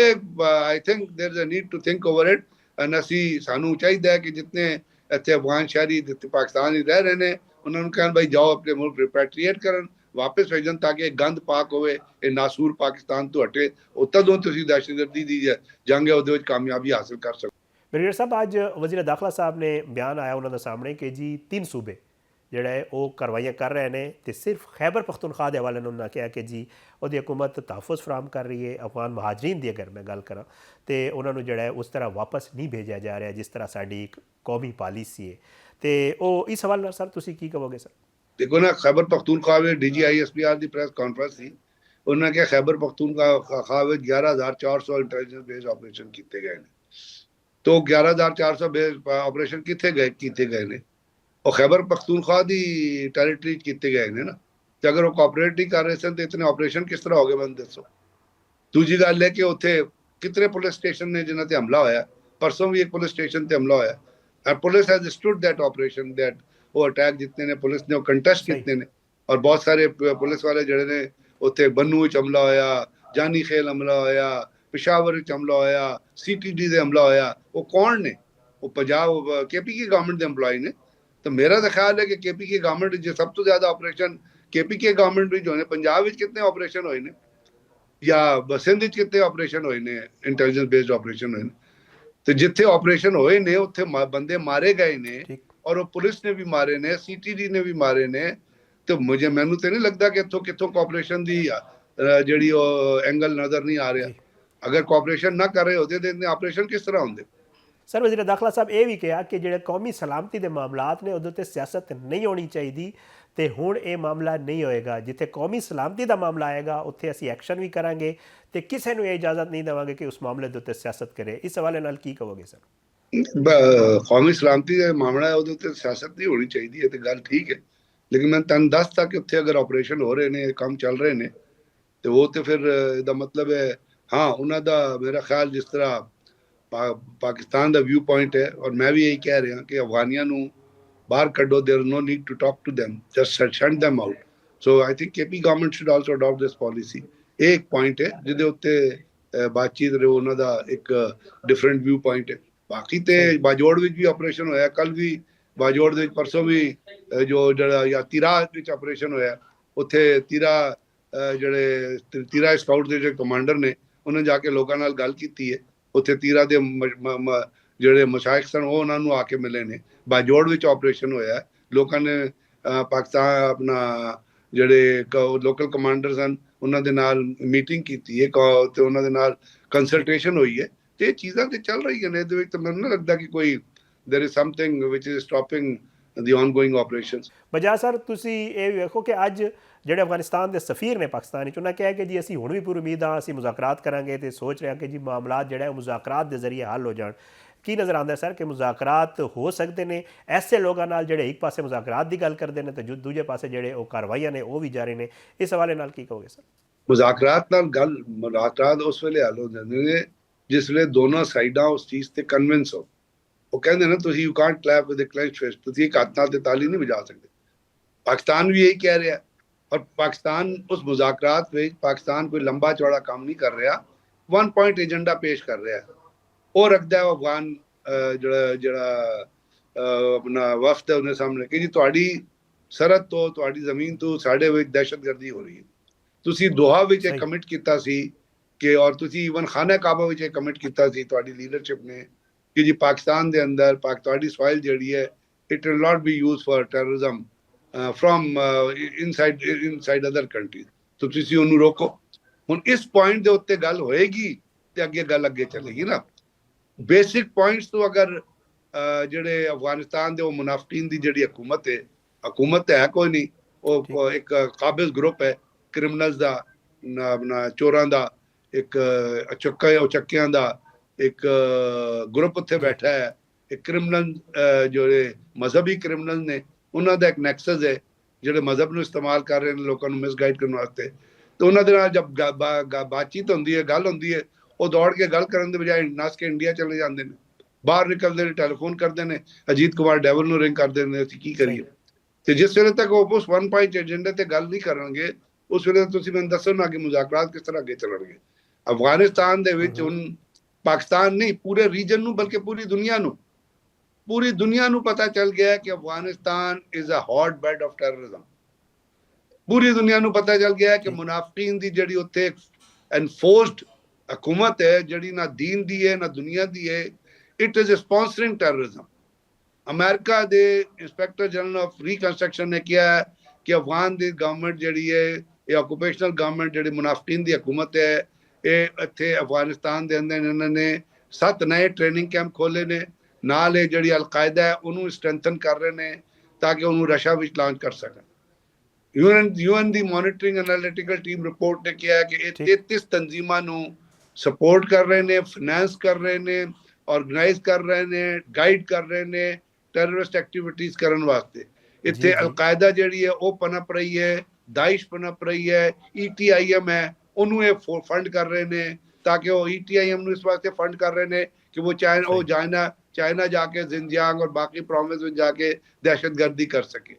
I think there is a need to think over it and ਅਸੀਂ ਸਾਨੂੰ ਚਾਹੀਦਾ ਹੈ ਕਿ ਜਿਤਨੇ ਇੱਥੇ ਅਫਗਾਨ ਸ਼ਹਿਰੀ ਜਿੱਥੇ ਪਾਕਿਸਤਾਨ ਹੀ ਰਹਿ ਰਹੇ ਨੇ ਉਹਨਾਂ ਨੂੰ ਕਹਿਣ ਭਾਈ ਜਾਓ ਆਪਣੇ ਮੁਲਕ ਰਿਪੈਟਰੀਏਟ ਕਰਨ ਵਾਪਸ ਭੇਜਣ ਤਾਂ ਕਿ ਗੰਦ ਪਾਕ ਹੋਵੇ ਇਹ ਨਾਸੂਰ ਪਾਕਿਸਤਾਨ ਤੋਂ ਹਟੇ ਉਦੋਂ ਤੁਸੀਂ ਦਹਿਸ਼ਤਗਰਦੀ ਦੀ ਜੰਗ ਹੈ ਉਹਦੇ ਵਿੱਚ ਕਾਮਯਾਬੀ ਹਾਸਲ ਕਰ ਸਕੋ ਬ੍ਰਿਗੇਡੀਅਰ ਸਾਹਿਬ ਅੱਜ ਵਜ਼ੀਰ ਦਾਖਲਾ ਸਾਹਿਬ ਨੇ ਬਿਆਨ ਆਇਆ ਉਹਨਾਂ ਦੇ ਸਾਹਮਣੇ ਕਿ ਜੀ 3 ਸੂਬੇ ਜਿਹੜਾ ਹੈ ਉਹ ਕਾਰਵਾਈਆਂ ਕਰ ਰਹੇ ਨੇ ਤੇ ਸਿਰਫ ਖੈਬਰ ਪਖਤੂਨਖਵਾ ਦੇ ਹਵਾਲੇ ਨਾਲ ਉਹਨਾਂ ਕਿਹਾ ਕਿ ਜੀ ਉਹਦੀ ਹਕੂਮਤ ਤਹਫੁਜ਼ ਫਰਾਹਮ ਕਰ ਰਹੀ ਹੈ ਅਫਗਾਨ ਮਹਾਜਰੀਨ ਦੀ ਅਗਰ ਮੈਂ ਗੱਲ ਕਰਾਂ ਤੇ ਉਹਨਾਂ ਨੂੰ ਜਿਹੜਾ ਹੈ ਉਸ ਤਰ੍ਹਾਂ ਵਾਪਸ ਨਹੀਂ ਭੇਜਿਆ ਜਾ ਰਿਹਾ ਜਿਸ ਤਰ੍ਹਾਂ ਸਾਡੀ ਇੱਕ ਕੌਮੀ ਪਾਲਿਸੀ ਹੈ ਤੇ ਉਹ ਇਸ ਹਵਾਲੇ ਨਾਲ ਸਰ ਤੁਸੀਂ ਕੀ ਕਹੋਗੇ ਸਰ ਦੇਖੋ ਨਾ ਖੈਬਰ ਪਖਤੂਨਖਵਾ ਵਿੱਚ DGISPR ਦੀ ਪ੍ਰੈਸ ਕਾਨਫਰੰਸ ਸੀ ਉਹਨਾਂ ਨੇ ਕਿਹਾ ਖੈਬਰ ਪਖਤੂਨਖਵਾ ਵਿੱਚ 11400 ਇੰਟੈਲੀਜੈਂਸ ਬੇਸ ਆਪਰੇਸ਼ਨ ਕੀਤੇ ਗਏ ਨੇ तो 11400 ਬੇਸ ਆਪਰੇਸ਼ਨ ਕਿੱਥੇ ਗਏ ਨੇ ਉਹ ਖੈਬਰ ਪਖਤੂਨਖਵਾ ਦੀ ਟੈਰੀਟਰੀ ਕੀਤੇ ਗਏ ਨੇ ਨਾ ਤੇ ਅਗਰ ਉਹ ਕੋਆਪਰੇਟ ਨਹੀਂ ਕਰ ਰਹੇ ਸਨ ਤੇ ਇਤਨੇ ਆਪਰੇਸ਼ਨ ਕਿਸ ਤਰ੍ਹਾਂ ਹੋ ਗਏ ਮੈਨੂੰ ਦੱਸੋ ਦੂਜੀ ਗੱਲ ਹੈ ਕਿ ਉੱਥੇ ਕਿਤਨੇ ਪੁਲਿਸ ਸਟੇਸ਼ਨ ਨੇ ਜਿਨ੍ਹਾਂ ਤੇ ਹਮਲਾ ਹੋਇਆ ਪਰਸੋਂ ਵੀ ਇੱਕ ਪੁਲਿਸ ਸਟੇਸ਼ਨ ਤੇ ਹਮਲਾ ਹੋਇਆ and police has stood that operation that ਉਹ ਅਟੈਕ ਜਿੱਤਨੇ ਨੇ ਪੁਲਿਸ ਨੇ ਉਹ ਕੰਟੈਸਟ ਕੀਤੇ ਨੇ ਔਰ ਬਹੁਤ ਸਾਰੇ ਪੁਲਿਸ ਵਾਲੇ ਜਿਹੜੇ ਨੇ ਉੱਥੇ ਬੰਨੂ ਵਿੱਚ ਹਮਲਾ ਹੋਇਆ ਜਾਨੀ ਖੇਲ ਹਮਲਾ ਹੋਇਆ पिशावर विच हमला होया, CTD दे हमला होया, वो कौन ने? वो पंजाब KPK गवर्नमेंट दे एम्प्लॉय ने। तो मेरा तो ख्याल है कि KPK गवर्नमेंट जो सब तो ज्यादा ऑपरेशन KPK गवर्नमेंट विच होने, पंजाब विच कितने ऑपरेशन होए ने या सिंध विच कितने ऑपरेशन होए ने, इंटेलिजेंस बेस्ड ऑपरेशन होए ने। ਤੇ ਜਿੱਥੇ ਆਪਰੇਸ਼ਨ ਹੋਏ ਨੇ ਉੱਥੇ ਬੰਦੇ ਮਾਰੇ ਗਏ ਨੇ ਔਰ ਉਹ ਪੁਲਿਸ ਨੇ ਵੀ ਮਾਰੇ ਨੇ, CTD ਨੇ ਵੀ ਮਾਰੇ ਨੇ। ਤੇ ਮੈਨੂੰ ਤੇ ਨਹੀਂ ਲੱਗਦਾ ਕਿ ਕਿੱਥੋਂ ਕੋਆਪਰੇਸ਼ਨ ਦੀ ਜਿਹੜੀ ਉਹ ਐਂਗਲ ਨਜ਼ਰ ਨਹੀਂ ਆ ਰਿਹਾ। ਅਗਰ ਕੋਆਪਰੇਸ਼ਨ ਨਾ ਕਰ ਰਹੇ ਹੁੰਦੇ ਤੇ ਆਪਰੇਸ਼ਨ ਕਿਸ ਤਰ੍ਹਾਂ ਹੁੰਦੇ? ਸਰ ਵਜ਼ੀਰ ਦਾਖਲਾ ਸਾਹਿਬ ਇਹ ਵੀ ਕਿਹਾ ਕਿ ਜਿਹੜੇ ਕੌਮੀ ਸਲਾਮਤੀ ਦੇ ਮਾਮਲਾਤ ਨੇ ਉਹਦੇ 'ਤੇ ਸਿਆਸਤ ਨਹੀਂ ਹੋਣੀ ਚਾਹੀਦੀ ਤੇ ਹੁਣ ਇਹ ਮਾਮਲਾ ਨਹੀਂ ਹੋਏਗਾ। ਜਿੱਥੇ ਕੌਮੀ ਸਲਾਮਤੀ ਦਾ ਮਾਮਲਾ ਆਏਗਾ ਉੱਥੇ ਅਸੀਂ ਐਕਸ਼ਨ ਵੀ ਕਰਾਂਗੇ ਤੇ ਕਿਸੇ ਨੂੰ ਇਹ ਇਜਾਜ਼ਤ ਨਹੀਂ ਦੇਵਾਂਗੇ ਕਿ ਉਸ ਮਾਮਲੇ ਦੇ ਉੱਤੇ ਸਿਆਸਤ ਕਰੇ। ਇਸ ਹਵਾਲੇ ਨਾਲ ਕੀ ਕਹੋਗੇ ਸਰ? ਕੌਮੀ ਸਲਾਮਤੀ ਦਾ ਮਾਮਲਾ ਹੈ ਉਹਦੇ ਉੱਤੇ ਸਿਆਸਤ ਨਹੀਂ ਹੋਣੀ ਚਾਹੀਦੀ ਹੈ ਤੇ ਗੱਲ ਠੀਕ ਹੈ, ਲੇਕਿਨ ਮੈਂ ਤੁਹਾਨੂੰ ਦੱਸਤਾ ਕਿ ਉੱਥੇ ਅਗਰ ਆਪਰੇਸ਼ਨ ਹੋ ਰਹੇ ਨੇ, ਕੰਮ ਚੱਲ ਰਹੇ ਨੇ ਤੇ ਉਹ ਤੇ ਫਿਰ ਇਹਦਾ ਮਤਲਬ ਹੈ ਹਾਂ ਉਹਨਾਂ ਦਾ ਮੇਰਾ ਖਿਆਲ ਜਿਸ ਤਰ੍ਹਾਂ ਪਾਕਿਸਤਾਨ ਦਾ ਵਿਊ ਪੁਆਇੰਟ ਹੈ ਔਰ ਮੈਂ ਵੀ ਇਹੀ ਕਹਿ ਰਿਹਾ ਕਿ ਅਫਗਾਨੀਆਂ ਨੂੰ ਬਾਹਰ ਕੱਢੋ, there is no need to talk to them, just send them out. So I think KP government should also adopt this policy. ਇਹ ਇੱਕ ਪੁਆਇੰਟ ਹੈ ਜਿਹਦੇ ਉੱਤੇ ਬਾਤਚੀਤ ਰਹੇ, ਉਹਨਾਂ ਦਾ ਇੱਕ ਡਿਫਰੈਂਟ ਵਿਊ ਪੁਆਇੰਟ ਹੈ। ਬਾਕੀ ਤੇ ਬਾਜੋੜ ਵਿੱਚ ਵੀ ਆਪਰੇਸ਼ਨ ਹੋਇਆ, ਕੱਲ ਵੀ ਬਾਜੋੜ ਦੇ ਵਿੱਚ, ਪਰਸੋਂ ਵੀ ਜੋ ਜਿਹੜਾ ਜਾਂ ਤੀਰਾ ਵਿੱਚ ਆਪਰੇਸ਼ਨ ਹੋਇਆ, ਉੱਥੇ ਤੀਰਾ ਜਿਹੜੇ ਤੀਰਾ ਸਕਾਊਟ ਦੇ ਜਿਹੜੇ ਕਮਾਂਡਰ ਨੇ ਉਹਨਾਂ ਜਾ ਕੇ ਲੋਕਾਂ ਨਾਲ ਗੱਲ ਕੀਤੀ ਹੈ। ਉੱਥੇ ਤੀਰਾ ਦੇ ਜਿਹੜੇ ਮਸ਼ਾਇਖ ਸਨ ਉਹ ਉਹਨਾਂ ਨੂੰ ਆ ਕੇ ਮਿਲੇ ਨੇ। ਬਾਜੋੜ ਵਿੱਚ ਆਪਰੇਸ਼ਨ ਹੋਇਆ, ਲੋਕਾਂ ਨੇ ਪਾਕਿਸਤਾਨ ਆਪਣਾ ਜਿਹੜੇ ਲੋਕਲ ਕਮਾਂਡਰ ਸਨ ਉਹਨਾਂ ਦੇ ਨਾਲ ਮੀਟਿੰਗ ਕੀਤੀ ਹੈ ਤੇ ਉਹਨਾਂ ਦੇ ਨਾਲ ਕੰਸਲਟੇਸ਼ਨ ਹੋਈ ਹੈ ਤੇ ਇਹ ਚੀਜ਼ਾਂ ਤੇ ਚੱਲ ਰਹੀਆਂ ਨੇ। ਇਹਦੇ ਵਿੱਚ ਤਾਂ ਮੈਨੂੰ ਨਹੀਂ ਲੱਗਦਾ ਕਿ ਕੋਈ there is something which is stopping the ongoing operations. ਬਜਾ ਸਰ ਤੁਸੀਂ ਇਹ ਵੇਖੋ ਕਿ ਅੱਜ ਜਿਹੜੇ ਅਫਗਾਨਿਸਤਾਨ ਦੇ ਸਫੀਰ ਨੇ ਪਾਕਿਸਤਾਨ ਵਿੱਚ, ਉਹਨਾਂ ਕਿਹਾ ਕਿ ਜੀ ਅਸੀਂ ਹੁਣ ਵੀ ਪੂਰੀ ਉਮੀਦ ਹਾਂ, ਅਸੀਂ ਮੁਜ਼ਾਕਰਾਤ ਕਰਾਂਗੇ ਤੇ ਸੋਚ ਰਹੇ ਹਾਂ ਕਿ ਜੀ ਮਾਮਲਾਤ ਜਿਹੜਾ ਹੈ ਮੁਜ਼ਾਕਰਾਤ ਦੇ ਜ਼ਰੀਏ ਹੱਲ ਹੋ ਜਾਣ। ਕੀ ਨਜ਼ਰ ਆਉਂਦਾ ਸਰ ਕਿ ਮੁਜ਼ਾਕਰਾਤ ਹੋ ਸਕਦੇ ਨੇ ਐਸੇ ਲੋਕਾਂ ਨਾਲ ਜਿਹੜੇ ਇੱਕ ਪਾਸੇ ਮੁਜ਼ਾਕਰਾਤ ਦੀ ਗੱਲ ਕਰਦੇ ਨੇ ਤੇ ਦੂਜੇ ਪਾਸੇ ਜਿਹੜੇ ਉਹ ਕਾਰਵਾਈਆਂ ਨੇ ਉਹ ਵੀ ਜਾਰੀ ਨੇ? ਇਸ ਹਵਾਲੇ ਨਾਲ ਕੀ ਕਹੋਗੇ ਸਰ? ਮੁਜ਼ਾਕਰਾਤ ਉਸ ਵੇਲੇ ਹੱਲ ਹੋ ਜਾਂਦੇ ਨੇ ਜਿਸ ਵੇਲੇ ਦੋਨੋਂ ਸਾਈਡਾਂ ਉਸ ਚੀਜ਼ ਤੇ ਕਨਵਿੰਸ ਹੋ। ਉਹ ਕਹਿੰਦੇ ਨਾ ਤੁਸੀਂ you can't clap with a clenched fist, ਤੁਸੀਂ ਇੱਕ ਹੱਥ ਨਾਲ ਤੇ ਤਾਲੀ ਨਹੀਂ ਵਜਾ ਸਕਦੇ। ਪਾਕਿਸਤਾਨ ਵੀ ਇਹੀ ਕਹਿ ਰਿਹਾ ਔਰ ਪਾਕਿਸਤਾਨ ਉਸ ਮੁਜ਼ਾਕਰਾਤ ਵਿੱਚ ਪਾਕਿਸਤਾਨ ਕੋਈ ਲੰਬਾ ਚੌੜਾ ਕੰਮ ਨਹੀਂ ਕਰ ਰਿਹਾ, 1 ਪੁਆਇੰਟ ਏਜੰਡਾ ਪੇਸ਼ ਕਰ ਰਿਹਾ। ਉਹ ਰੱਖਦਾ ਅਫਗਾਨ ਜਿਹੜਾ ਆਪਣਾ ਵਫਦ ਹੈ ਉਹਦੇ ਸਾਹਮਣੇ ਕਿ ਜੀ ਤੁਹਾਡੀ ਸਰਹੱਦ ਤੋਂ, ਤੁਹਾਡੀ ਜ਼ਮੀਨ ਤੋਂ ਸਾਡੇ ਵਿੱਚ ਦਹਿਸ਼ਤਗਰਦੀ ਹੋ ਰਹੀ ਹੈ। ਤੁਸੀਂ ਦੋਹਾ ਵਿੱਚ ਇਹ ਕਮਿਟ ਕੀਤਾ ਸੀ ਕਿ ਔਰ ਤੁਸੀਂ ਈਵਨ ਖਾਨਾ ਕਾਬਾ ਵਿੱਚ ਇਹ ਕਮਿਟ ਕੀਤਾ ਸੀ ਤੁਹਾਡੀ ਲੀਡਰਸ਼ਿਪ ਨੇ ਕਿ ਜੀ ਪਾਕਿਸਤਾਨ ਦੇ ਅੰਦਰ ਤੁਹਾਡੀ ਸੋਇਲ ਜਿਹੜੀ ਹੈ it will not be used for terrorism from inside other countries. ਤਾਂ ਤੁਸੀਂ ਉਹਨੂੰ ਰੋਕੋ। ਹੁਣ ਇਸ ਪੁਆਇੰਟ ਦੇ ਉੱਤੇ ਗੱਲ ਹੋਏਗੀ ਤੇ ਅੱਗੇ ਗੱਲ ਅੱਗੇ ਚੱਲੇਗੀ ਨਾ। ਬੇਸਿਕ ਪੁਆਇੰਟਸ ਤੋਂ ਅਗਰ ਜਿਹੜੇ ਅਫਗਾਨਿਸਤਾਨ ਦੇ ਉਹ ਮੁਨਾਫਿਕੀਨ ਦੀ ਜਿਹੜੀ ਹਕੂਮਤ ਹੈ ਕੋਈ ਨਹੀਂ, ਉਹ ਇੱਕ ਕਾਬਿਜ਼ ਗਰੁੱਪ ਹੈ ਕ੍ਰਿਮੀਨਲਸ ਦਾ, ਆਪਣਾ ਚੋਰਾਂ ਦਾ, ਇੱਕ ਚੱਕਿਆਂ ਦਾ ਇੱਕ ਗਰੁੱਪ ਉੱਥੇ ਬੈਠਾ ਹੈ। ਇੱਕ ਕ੍ਰਿਮੀਨਲ ਜਿਹੜੇ ਮਜ਼ਹਬੀ ਕ੍ਰਿਮੀਨਲ ਨੇ ਉਹਨਾਂ ਦਾ ਇੱਕ ਨੈਕਸਸ ਹੈ ਜਿਹੜੇ ਮਜ਼ਹਬ ਨੂੰ ਇਸਤੇਮਾਲ ਕਰ ਰਹੇ ਨੇ ਲੋਕਾਂ ਨੂੰ ਮਿਸਗਾਈਡ ਕਰਨ ਵਾਸਤੇ। ਤੇ ਉਹਨਾਂ ਦੇ ਨਾਲ ਜਦ ਬਾਤਚੀਤ ਹੁੰਦੀ ਹੈ, ਗੱਲ ਹੁੰਦੀ ਹੈ, ਉਹ ਦੌੜ ਕੇ ਗੱਲ ਕਰਨ ਦੇ ਬਜਾਏ ਨੱਸ ਕੇ ਇੰਡੀਆ ਚਲੇ ਜਾਂਦੇ ਨੇ, ਬਾਹਰ ਨਿਕਲਦੇ ਨੇ, ਟੈਲੀਫੋਨ ਕਰਦੇ ਨੇ, ਅਜੀਤ ਕੁਮਾਰ ਡੈਵਲ ਨੂੰ ਰਿੰਗ ਕਰਦੇ ਨੇ, ਅਸੀਂ ਕੀ ਕਰੀਏ। ਤੇ ਜਿਸ ਵੇਲੇ ਤੱਕ ਉਹ ਉਸ 1 ਪੁਆਇੰਟ ਏਜੰਡੇ ਤੇ ਗੱਲ ਨਹੀਂ ਕਰਨਗੇ ਉਸ ਵੇਲੇ ਤੁਸੀਂ ਮੈਨੂੰ ਦੱਸੋ ਨਾ ਕਿ ਮੁਜ਼ਾਕਰਾਤ ਕਿਸ ਤਰ੍ਹਾਂ ਅੱਗੇ ਚੱਲਣਗੇ। ਅਫਗਾਨਿਸਤਾਨ ਦੇ ਵਿੱਚ ਹੁਣ ਪਾਕਿਸਤਾਨ ਨਹੀਂ ਪੂਰੇ ਰੀਜਨ ਨੂੰ ਬਲਕਿ ਪੂਰੀ ਦੁਨੀਆ ਨੂੰ ਪਤਾ ਚੱਲ ਗਿਆ ਕਿ Afghanistan is a hotbed of terrorism. ਪੂਰੀ ਦੁਨੀਆ ਨੂੰ ਪਤਾ ਚੱਲ ਗਿਆ ਕਿ ਮੁਨਾਫਿਕੀਨ ਦੀ ਜਿਹੜੀ ਉੱਥੇ ਐਨਫੋਰਸਡ ਹਕੂਮਤ ਹੈ ਜਿਹੜੀ ਨਾ ਦੀਨ ਦੀ ਹੈ ਨਾ ਦੁਨੀਆ ਦੀ ਹੈ, ਇਟ ਇਜ਼ ਸਪਾਂਸਰਿੰਗ ਟੈਰਰਿਜ਼ਮ। ਅਮਰੀਕਾ ਦੇ ਇੰਸਪੈਕਟਰ ਜਨਰਲ ਆਫ ਰੀਕਨਸਟਰਕਸ਼ਨ ਨੇ ਕਿਹਾ ਕਿ ਅਫਗਾਨ ਦੀ ਗਵਰਨਮੈਂਟ ਜਿਹੜੀ ਹੈ ਇਹ ਆਕੂਪੇਸ਼ਨਲ ਗਵਰਨਮੈਂਟ ਜਿਹੜੀ ਮੁਨਾਫਿਕੀਨ ਦੀ ਹਕੂਮਤ ਹੈ, ਇਹ ਇੱਥੇ ਅਫਗਾਨਿਸਤਾਨ ਦੇ ਅੰਦਰ ਇਹਨਾਂ ਨੇ 7 ਨਏ ਟ੍ਰੇਨਿੰਗ ਕੈਂਪ ਖੋਲੇ ਨੇ। ਨਾਲ ਇਹ ਜਿਹੜੀ ਅਲ-ਕਾਇਦਾ ਹੈ ਉਹਨੂੰ ਸਟਰੈਂਥਨ ਕਰ ਰਹੇ ਨੇ ਤਾਂ ਕਿ ਉਹਨੂੰ ਰਸ਼ੀਆ ਵਿੱਚ ਲਾਂਚ ਕਰ ਸਕਣ। ਯੂਐਨ ਦੀ ਮੋਨੀਟਰਿੰਗ ਐਨਾਲਿਟੀਕਲ ਟੀਮ ਰਿਪੋਰਟ ਨੇ ਕਿਹਾ ਕਿ ਇਹ 33 ਤੰਜ਼ੀਮਾਂ ਨੂੰ ਸਪੋਰਟ ਕਰ ਰਹੇ ਨੇ, ਫਾਈਨੈਂਸ ਕਰ ਰਹੇ ਨੇ, ਆਰਗੇਨਾਈਜ਼ ਕਰ ਰਹੇ ਨੇ, ਗਾਈਡ ਕਰ ਰਹੇ ਨੇ ਟੈਰਰਿਸਟ ਐਕਟੀਵਿਟੀਜ਼ ਕਰਨ ਵਾਸਤੇ। ਇੱਥੇ ਅਲ-ਕਾਇਦਾ ਜਿਹੜੀ ਹੈ ਉਹ ਪਨਪ ਰਹੀ ਹੈ, ਦਾਇਸ਼ ਪਨਪ ਰਹੀ ਹੈ, ETIM ਹੈ ਉਹਨੂੰ ਇਹ ਫੰਡ ਕਰ ਰਹੇ ਨੇ ਤਾਂ ਕਿ ਉਹ ETIM ਨੂੰ ਇਸ ਵਾਸਤੇ ਫੰਡ ਕਰ ਰਹੇ ਨੇ ਕਿ ਉਹ ਚਾਈਨਾ ਜਾ ਕੇ ਜ਼ਿੰਜਿਆਂਗ ਔਰ ਬਾਕੀ ਪ੍ਰੋਵਿੰਸ ਵਿੱਚ ਜਾ ਕੇ ਦਹਿਸ਼ਤਗਰਦੀ ਕਰ ਸਕੇ।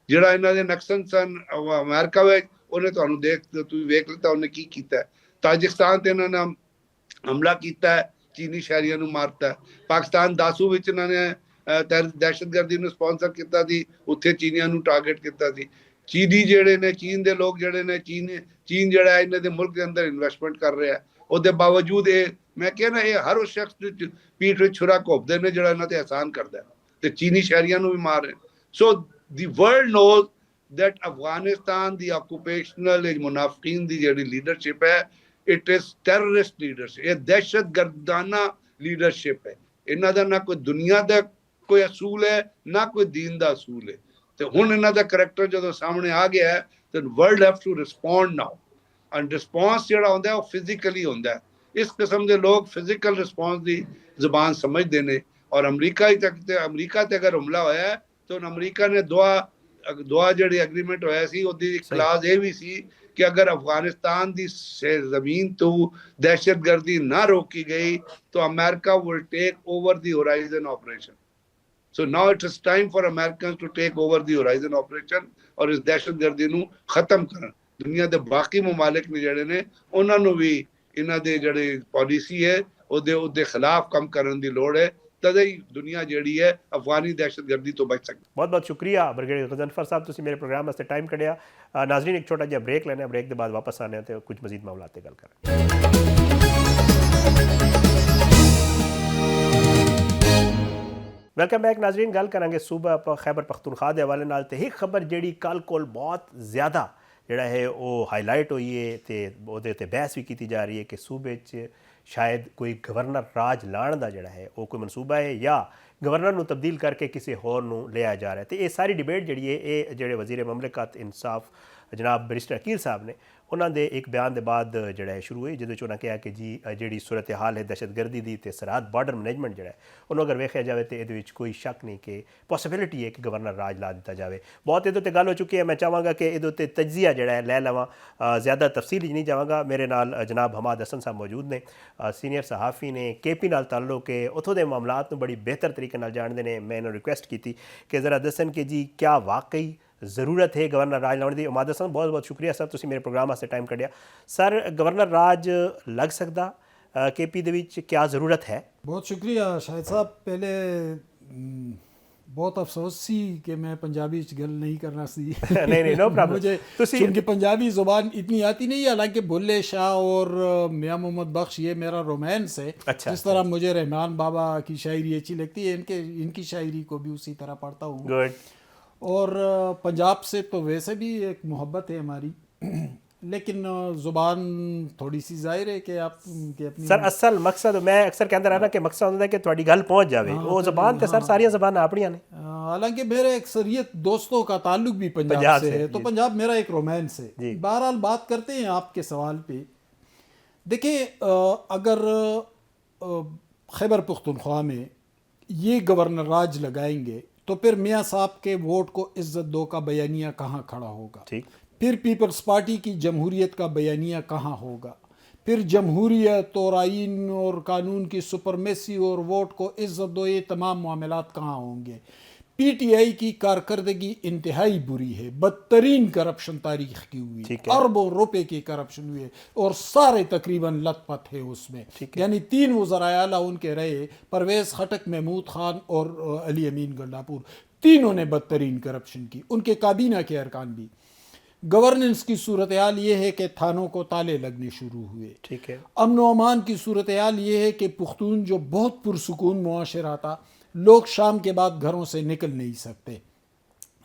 ਜਿਹੜਾ ਇਹਨਾਂ ਦੇ ਨਕਸਲ ਸਨ ਅਮਰੀਕਾ ਵਿੱਚ ਉਹਨੇ ਤੁਸੀਂ ਵੇਖ ਲਿੱਤਾ ਉਹਨੇ ਕੀ ਕੀਤਾ। ਤਾਜਿਕਸਤਾਨ ਤੇ ਇਹਨਾਂ ਨੇ ਹਮਲਾ ਕੀਤਾ ਹੈ, ਚੀਨੀ ਸ਼ਹਿਰੀਆਂ ਨੂੰ ਮਾਰਤਾ। ਪਾਕਿਸਤਾਨ ਦਾਸੂ ਵਿੱਚ ਇਹਨਾਂ ਨੇ ਦਹਿਸ਼ਤਗਰਦੀ ਨੂੰ ਸਪਾਂਸਰ ਕੀਤਾ ਸੀ, ਉੱਥੇ ਚੀਨੀਆਂ ਨੂੰ ਟਾਰਗੇਟ ਕੀਤਾ ਸੀ। ਚੀਨੀ ਜਿਹੜੇ ਨੇ, ਚੀਨ ਦੇ ਲੋਕ ਜਿਹੜੇ ਨੇ, ਚੀਨ ਜਿਹੜਾ ਹੈ ਇਹਨਾਂ ਦੇ ਮੁਲਕ ਦੇ ਅੰਦਰ ਇਨਵੈਸਟਮੈਂਟ ਕਰ ਰਿਹਾ। ਉਹਦੇ ਬਾਵਜੂਦ ਇਹ, ਮੈਂ ਕਿਹਾ ਨਾ, ਇਹ ਹਰ ਉਸ ਸ਼ਖਸ ਪੀਠ ਵਿੱਚ ਛੁਰਾ ਘੋਪਦੇ ਨੇ ਜਿਹੜਾ ਇਹਨਾਂ ਤੇ ਅਹਿਸਾਨ ਕਰਦਾ, ਤੇ ਚੀਨੀ ਸ਼ਹਿਰੀਆਂ ਨੂੰ ਵੀ ਮਾਰ ਰਹੇ। ਸੋ ਦੀ world knows that Afghanistan the occupational ਮੁਨਾਫਿਕੀਨ ਦੀ ਜਿਹੜੀ ਲੀਡਰਸ਼ਿਪ ਹੈ, ਇਟ ਇਜ਼ ਟੈਰਰਿਸਟ ਲੀਡਰਸ਼ਿਪ, ਇਹ ਦਹਿਸ਼ਤਗਰਦਾਨਾ ਲੀਡਰਸ਼ਿਪ ਹੈ। ਇਹਨਾਂ ਦਾ ਨਾ ਕੋਈ ਦੁਨੀਆ ਦਾ ਕੋਈ ਅਸੂਲ ਹੈ, ਨਾ ਕੋਈ ਦੀਨ ਦਾ ਅਸੂਲ ਹੈ। ਤੇ ਹੁਣ ਇਹਨਾਂ ਦਾ ਕਰੈਕਟਰ ਜਦੋਂ ਸਾਹਮਣੇ ਆ ਗਿਆ ਹੈ, ਤੇ world have to respond now. And response ਜਿਹੜਾ ਹੁੰਦਾ ਉਹ ਫਿਜ਼ੀਕਲੀ ਹੁੰਦਾ ਹੈ। ਇਸ ਕਿਸਮ ਦੇ ਲੋਕ ਫਿਜ਼ੀਕਲ ਰਿਸਪੌਂਸ ਦੀ ਜ਼ੁਬਾਨ ਸਮਝਦੇ ਨੇ। ਔਰ ਅਮਰੀਕਾ ਤੇ ਅਗਰ ਹਮਲਾ ਹੋਇਆ ਤਾਂ ਅਮਰੀਕਾ ਨੇ ਦੁਆ ਜਿਹੜੀ ਐਗਰੀਮੈਂਟ ਹੋਇਆ ਸੀ, ਉਹਦੀ ਕਲਾਜ਼ ਇਹ ਵੀ ਸੀ ਕਿ ਅਗਰ ਅਫਗਾਨਿਸਤਾਨ ਦੀ ਜ਼ਮੀਨ ਤੋਂ ਦਹਿਸ਼ਤਗਰਦੀ ਨਾ ਰੋਕੀ ਗਈ ਤਾਂ America will take over the horizon operation. So now it is time for Americans to take over the horizon operation ਔਰ ਇਸ ਦਹਿਸ਼ਤਗਰਦੀ ਨੂੰ ਖਤਮ ਕਰਨ। ਦੁਨੀਆ ਦੇ ਬਾਕੀ ਮਮਾਲਿਕ ਨੇ ਜਿਹੜੇ ਨੇ, ਉਹਨਾਂ ਨੂੰ ਵੀ ਇਹਨਾਂ ਦੇ ਜਿਹੜੇ ਪਾਲਿਸੀ ਹੈ ਉਹਦੇ ਖਿਲਾਫ ਕੰਮ ਕਰਨ ਦੀ ਲੋੜ ਹੈ, ਤਦੇ ਹੀ ਦੁਨੀਆ ਜਿਹੜੀ ਹੈ ਅਫਗਾਨੀ ਦਹਿਸ਼ਤਗਰਦੀ ਤੋਂ ਬਚ ਸਕਦੀ। ਬਹੁਤ ਬਹੁਤ ਸ਼ੁਕਰੀਆ ਬ੍ਰਿਗੇਡੀਅਰ ਗਜ਼ਨਫਰ ਸਾਹਿਬ, ਤੁਸੀਂ ਮੇਰੇ ਪ੍ਰੋਗਰਾਮ ਵਾਸਤੇ ਟਾਈਮ ਕੱਢਿਆ। ਨਾਜ਼ਰੀਨ, ਇੱਕ ਛੋਟਾ ਜਿਹਾ ਬ੍ਰੇਕ ਲੈਣਾ, ਬ੍ਰੇਕ ਦੇ ਬਾਅਦ ਵਾਪਸ ਆਨੇ ਤੇ ਕੁਝ ਮਜ਼ੀਦ ਮਾਮਲਾਤ ਤੇ ਗੱਲ ਕਰਾਂਗੇ। Welcome back Nazreen. ਗੱਲ ਕਰਾਂਗੇ ਸੂਬਾ ਖੈਬਰ ਪਖਤੂਨਖਵਾ ਦੇ ਹਵਾਲੇ ਨਾਲ। ਤੇ ਇੱਕ ਖਬਰ ਜਿਹੜੀ ਕੱਲ੍ਹ ਕੋਲ ਬਹੁਤ ਜ਼ਿਆਦਾ ਜਿਹੜਾ ਹੈ ਉਹ ਹਾਈਲਾਈਟ ਹੋਈ ਹੈ ਤੇ ਉਹਦੇ ਉੱਤੇ ਬਹਿਸ ਵੀ ਕੀਤੀ ਜਾ ਰਹੀ ਹੈ ਕਿ ਸੂਬੇ 'ਚ ਸ਼ਾਇਦ ਕੋਈ ਗਵਰਨਰ ਰਾਜ ਲਾਉਣ ਦਾ ਜਿਹੜਾ ਹੈ ਉਹ ਕੋਈ ਮਨਸੂਬਾ ਹੈ ਜਾਂ ਗਵਰਨਰ ਨੂੰ ਤਬਦੀਲ ਕਰਕੇ ਕਿਸੇ ਹੋਰ ਨੂੰ ਲਿਆ ਜਾ ਰਿਹਾ। ਤੇ ਇਹ ਸਾਰੀ ਡਿਬੇਟ ਜਿਹੜੀ ਹੈ ਇਹ ਜਿਹੜੇ ਵਜ਼ੀਰ ਮਮਲਕਤ ਇਨਸਾਫ ਜਨਾਬ ਬੈਰਿਸਟਰ ਅਕੀਲ ਸਾਹਿਬ ਨੇ, ਉਹਨਾਂ ਦੇ ਇੱਕ ਬਿਆਨ ਦੇ ਬਾਅਦ ਜਿਹੜਾ ਹੈ ਸ਼ੁਰੂ ਹੋਈ, ਜਿਹਦੇ 'ਚ ਉਹਨਾਂ ਕਿਹਾ ਕਿ ਜੀ ਜਿਹੜੀ ਸੂਰਤ ਹਾਲ ਹੈ ਦਹਿਸ਼ਤਗਰਦੀ ਦੀ ਤੇ ਸਰਹੱਦ ਬਾਰਡਰ ਮੈਨੇਜਮੈਂਟ ਜਿਹੜਾ ਹੈ ਉਹਨੂੰ ਅਗਰ ਵੇਖਿਆ ਜਾਵੇ ਤਾਂ ਇਹਦੇ ਵਿੱਚ ਕੋਈ ਸ਼ੱਕ ਨਹੀਂ ਕਿ ਪੋਸੀਬਿਲਿਟੀ ਹੈ ਕਿ ਗਵਰਨਰ ਰਾਜ ਲਾ ਦਿੱਤਾ ਜਾਵੇ। ਬਹੁਤ ਇਹਦੇ ਉੱਤੇ ਗੱਲ ਹੋ ਚੁੱਕੀ ਹੈ। ਮੈਂ ਚਾਹਾਂਗਾ ਕਿ ਇਹਦੇ ਉੱਤੇ ਤਜਜ਼ੀਆ ਜਿਹੜਾ ਹੈ ਲੈ ਲਵਾਂ, ਜ਼ਿਆਦਾ ਤਫਸੀਲ ਨਹੀਂ ਜਾਵਾਂਗਾ। ਮੇਰੇ ਨਾਲ ਜਨਾਬ ਹਮਾਦ ਹਸਨ ਸਾਹਿਬ ਮੌਜੂਦ ਨੇ, ਸੀਨੀਅਰ ਸਹਾਫੀ ਨੇ, KP ਨਾਲ ਤਾਲੁਕ ਹੈ, ਉੱਥੋਂ ਦੇ ਮਾਮਲਾਤ ਨੂੰ ਬੜੀ ਬਿਹਤਰ ਤਰੀਕੇ ਨਾਲ ਜਾਣਦੇ ਨੇ। ਮੈਂ ਇਹਨਾਂ ਨੂੰ ਰਿਕੁਐਸਟ ਕੀਤੀ ਕਿ ਜ਼ਰਾ ਦੱਸਣ ਕਿ ਜੀ ਕਿਆ ਵਾਕਈ ਜ਼ਰੂਰਤ ਹੈ ਗਵਰਨਰ ਰਾਜ ਲਾਉਣ ਦੀ। ਹਮਾਦ ਹਸਨ, ਬਹੁਤ ਬਹੁਤ ਸ਼ੁਕਰੀਆ ਸਰ, ਤੁਸੀਂ ਮੇਰੇ ਪ੍ਰੋਗਰਾਮ ਵਾਸਤੇ ਟਾਈਮ ਕੱਢਿਆ। ਸਰ, ਗਵਰਨਰ ਰਾਜ ਲੱਗ ਸਕਦਾ KP ਦੇ ਵਿੱਚ, ਕਿਆ ਜ਼ਰੂਰਤ ਹੈ? ਬਹੁਤ ਸ਼ੁਕਰੀਆ ਸ਼ਾਹਿਦ ਸਾਹਿਬ। ਪਹਿਲੇ ਬਹੁਤ ਅਫਸੋਸ ਸੀ ਕਿ मैं पंजाबी गल नहीं करना सी। नहीं नो प्रॉब्लम। मुझे क्योंकि पंजाबी ज़ुबान इतनी आती नहीं है, हालांकि बुल्ले शाह और मियाँ मोहम्मद बख्श ये मेरा रोमांस है। अच्छा, जिस तरह मुझे रहमान बाबा की शायरी अच्छी लगती है, इनकी शायरी को भी उसी तरह पढ़ता हूँ। गुड। और पंजाब से तो वैसे भी एक मोहब्बत है हमारी, लेकिन ज़ुबान थोड़ी सी ज़ाहिर है कि आप कि अपनी सर असल मकसद मैं अक्सर कहता रहा कि मकसद होता है कि थोड़ी गल पहुँच जाए। वो ज़बान तो सर सारियां ज़बान अपनियां ने, हालांकि मेरे अक्सरियत दोस्तों का ताल्लुक भी पंजाब से है, तो पंजाब मेरा एक रोमांस है। बहरहाल बात करते हैं आपके सवाल पे। देखिए, अगर खैबर पख्तूनख्वा में ये गवर्नर राज लगाएंगे तो फिर मियाँ साहब के वोट को इज्जत दो का बयानिया कहाँ खड़ा होगा? ठीक। फिर पीपल्स पार्टी की जमहूरियत का बयानिया कहाँ होगा? फिर जमहूरियत और आइन और कानून की सुपरमेसी और वोट को इज्जत दो, ये तमाम मामलात कहाँ होंगे? PTI की कारकर्दगी इंतहाई बुरी है, बदतरीन करप्शन तारीख की हुई है, अरबों रुपए की करप्शन हुई है और सारे तकरीबन लथपथ है उसमें। यानी 3 वज़राए आला उनके रहे, परवेज़ खटक, महमूद खान और अली अमीन गंडापुर, तीनों ने बदतरीन करप्शन की, उनके काबीना के अरकान भी। गवर्नेंस की सूरत हाल ये है कि थानों को ताले लगने शुरू हुए। ठीक है। अमन व अमान की सूरत हाल ये है कि पुख्तून जो बहुत पुरसुकून मुआशरा था, लोग शाम के बाद घरों से निकल नहीं सकते।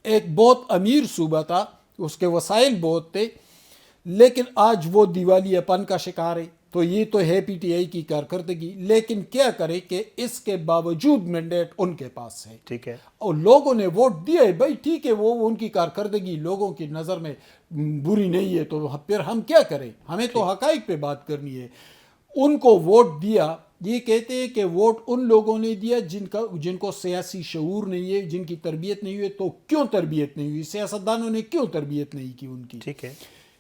एक बहुत अमीर सूबा था, उसके वसाइल बहुत थे, लेकिन आज वो दिवालियापन का शिकार है। तो ये तो है PTI की कारकर्दगी, लेकिन क्या करे कि इसके बावजूद मैंडेट उनके पास है। ठीक है। और लोगों ने वोट दिया है, भाई ठीक है, वो उनकी कारकर्दगी लोगों की नज़र में बुरी नहीं है, तो फिर हम क्या करें? हमें तो हकाइक पे बात करनी है। उनको वोट दिया, ये कहते हैं कि वोट उन लोगों ने दिया जिनको सियासी शऊर नहीं है, जिनकी तरबियत नहीं हुई। तो क्यों तरबियत नहीं हुई? सियासतदानों ने क्यों तरबियत नहीं की उनकी? ठीक है।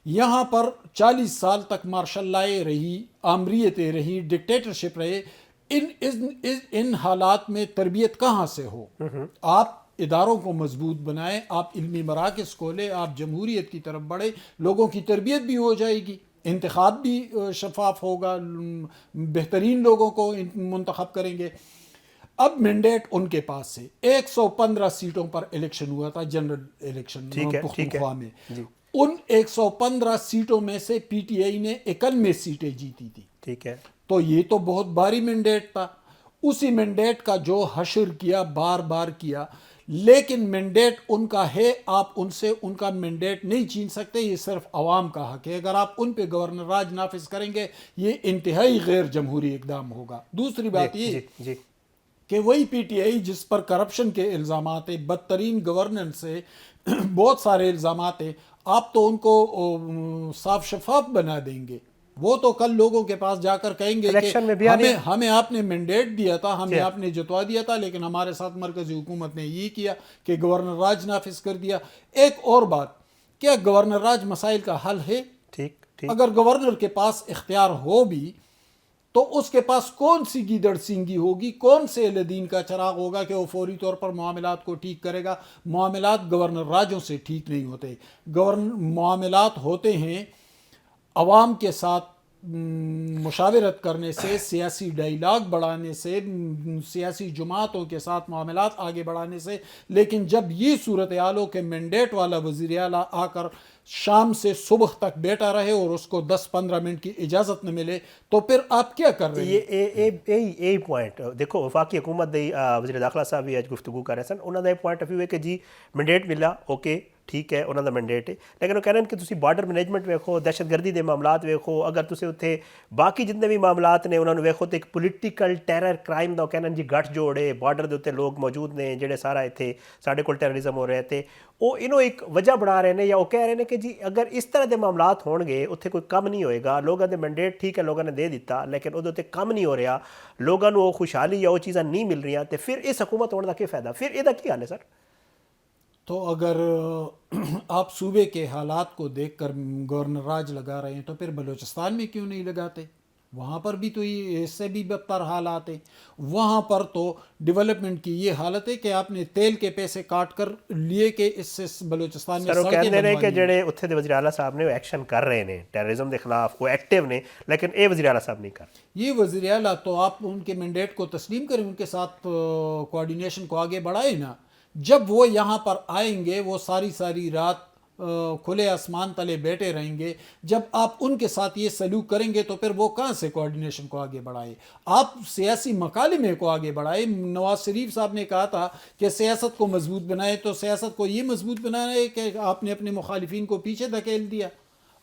यहाँ पर 40 साल तक मार्शल लाए रही, आमरीतें रही, डिक्टेटरशिप रहे। इन हालात में तरबियत कहाँ से हो? आप इदारों को मजबूत बनाएं, आप इल्मी मराकज़ खोलें, आप जमहूरियत की तरफ बढ़े, लोगों की तरबियत भी हो जाएगी। انتخاب بھی شفاف ہوگا, بہترین لوگوں کو منتخب کریں گے. اب مینڈیٹ ان کے پاس سے 115 سیٹوں پر الیکشن ہوا تھا, جنرل الیکشن پختونخوا میں. ان 115 سیٹوں میں سے پی ٹی آئی نے 91 سیٹیں جیتی تھی. ٹھیک ہے, تو یہ تو بہت بھاری مینڈیٹ تھا. اسی مینڈیٹ کا جو حشر کیا, بار بار کیا, لیکن مینڈیٹ ان کا ہے, آپ ان سے ان کا مینڈیٹ نہیں چھین سکتے. یہ صرف عوام کا حق ہے. اگر آپ ان پہ گورنر راج نافذ کریں گے یہ انتہائی غیر جمہوری اقدام ہوگا. دوسری بات یہ کہ وہی پی ٹی آئی جس پر کرپشن کے الزامات ہیں, بدترین گورننس سے بہت سارے الزامات ہیں, آپ تو ان کو صاف شفاف بنا دیں گے. وہ تو کل لوگوں کے پاس جا کر کہیں گے کہ ہمیں آپ نے مینڈیٹ دیا تھا, ہمیں آپ نے جتوا دیا تھا, لیکن ہمارے ساتھ مرکزی حکومت نے یہ کیا کہ گورنر راج نافذ کر دیا. ایک اور بات, کیا گورنر راج مسائل کا حل ہے؟ اگر گورنر کے پاس اختیار ہو بھی تو اس کے پاس کون سی گیدڑ سینگی ہوگی, کون سے الدین کا چراغ ہوگا کہ وہ فوری طور پر معاملات کو ٹھیک کرے گا؟ معاملات گورنر راجوں سے ٹھیک نہیں ہوتے. معاملات ہوتے ہیں عوام کے ساتھ مشاورت کرنے سے, سیاسی ڈائیلاگ بڑھانے سے, سیاسی جماعتوں کے ساتھ معاملات آگے بڑھانے سے. لیکن جب یہ صورتحال ہو کہ مینڈیٹ والا وزیر اعلیٰ آ کر شام سے صبح تک بیٹھا رہے اور اس کو 10-15 منٹ کی اجازت نہ ملے, تو پھر آپ کیا کر رہے ہیں؟ یہ پوائنٹ دیکھو, وفاقی حکومت دی وزیر داخلہ صاحب بھی اج گفتگو کر رہے سن, انہوں کا یہ پوائنٹ آف ویو ہے کہ جی مینڈیٹ ملا, اوکے ٹھیک ہے, انہوں کا مینڈیٹ ہے, لیکن وہ کہہ رہے ہیں کہ تسی بارڈر مینجمنٹ ویکھو, دہشت گردی دے معاملات ویکھو, اگر تسی اتنے باقی جتنے بھی معاملات نے انہوں نے ویکھو تو ایک پولیٹیکل ٹیرر کرائم دا کہنا جی گٹھ جوڑے, بارڈر دے اتنے لوگ موجود نے جڑے سارا اتنے ساڈے کول ٹیررزم ہو رہے تھے, وہ انہوں ایک وجہ بنا رہے ہیں, یا وہ کہہ رہے ہیں کہ جی اگر اس طرح دے معاملات ہون گے اتنے کوئی کم نہیں ہوئے گا. لوگوں نے مینڈیٹ ٹھیک ہے لوگوں نے دے دیتا, لیکن وہ کم نہیں ہو رہا, لوگوں کو وہ خوشحالی یا وہ چیزاں نہیں مل رہی, تو پھر اس حکومت ہونے کا کیا فائدہ, پھر یہ کیا حال ہے سر؟ تو اگر آپ صوبے کے حالات کو دیکھ کر گورنر راج لگا رہے ہیں تو پھر بلوچستان میں کیوں نہیں لگاتے؟ وہاں پر بھی تو اس سے بھی بدتر حالات ہیں. وہاں پر تو ڈیولپمنٹ کی یہ حالت ہے کہ آپ نے تیل کے پیسے کاٹ کر لیے کہ اس سے بلوچستان میں سڑکیں بنوا لی. کہ جڑے اتھے دے وزیر اعلیٰ صاحب نے وہ ایکشن کر رہے ہیں ٹیررزم کے خلاف, وہ ایکٹیو نے, لیکن اے وزیر اعلیٰ صاحب نہیں کر رہے. یہ وزیر اعلیٰ تو آپ ان کے مینڈیٹ کو تسلیم کریں, ان کے ساتھ کوآرڈینیشن کو آگے بڑھائیں نا. جب وہ یہاں پر آئیں گے وہ ساری رات کھلے آسمان تلے بیٹھے رہیں گے. جب آپ ان کے ساتھ یہ سلوک کریں گے تو پھر وہ کہاں سے کوآرڈینیشن کو آگے بڑھائے؟ آپ سیاسی مکالمے کو آگے بڑھائے. نواز شریف صاحب نے کہا تھا کہ سیاست کو مضبوط بنائے, تو سیاست کو یہ مضبوط بنانا ہے کہ آپ نے اپنے مخالفین کو پیچھے دھکیل دیا,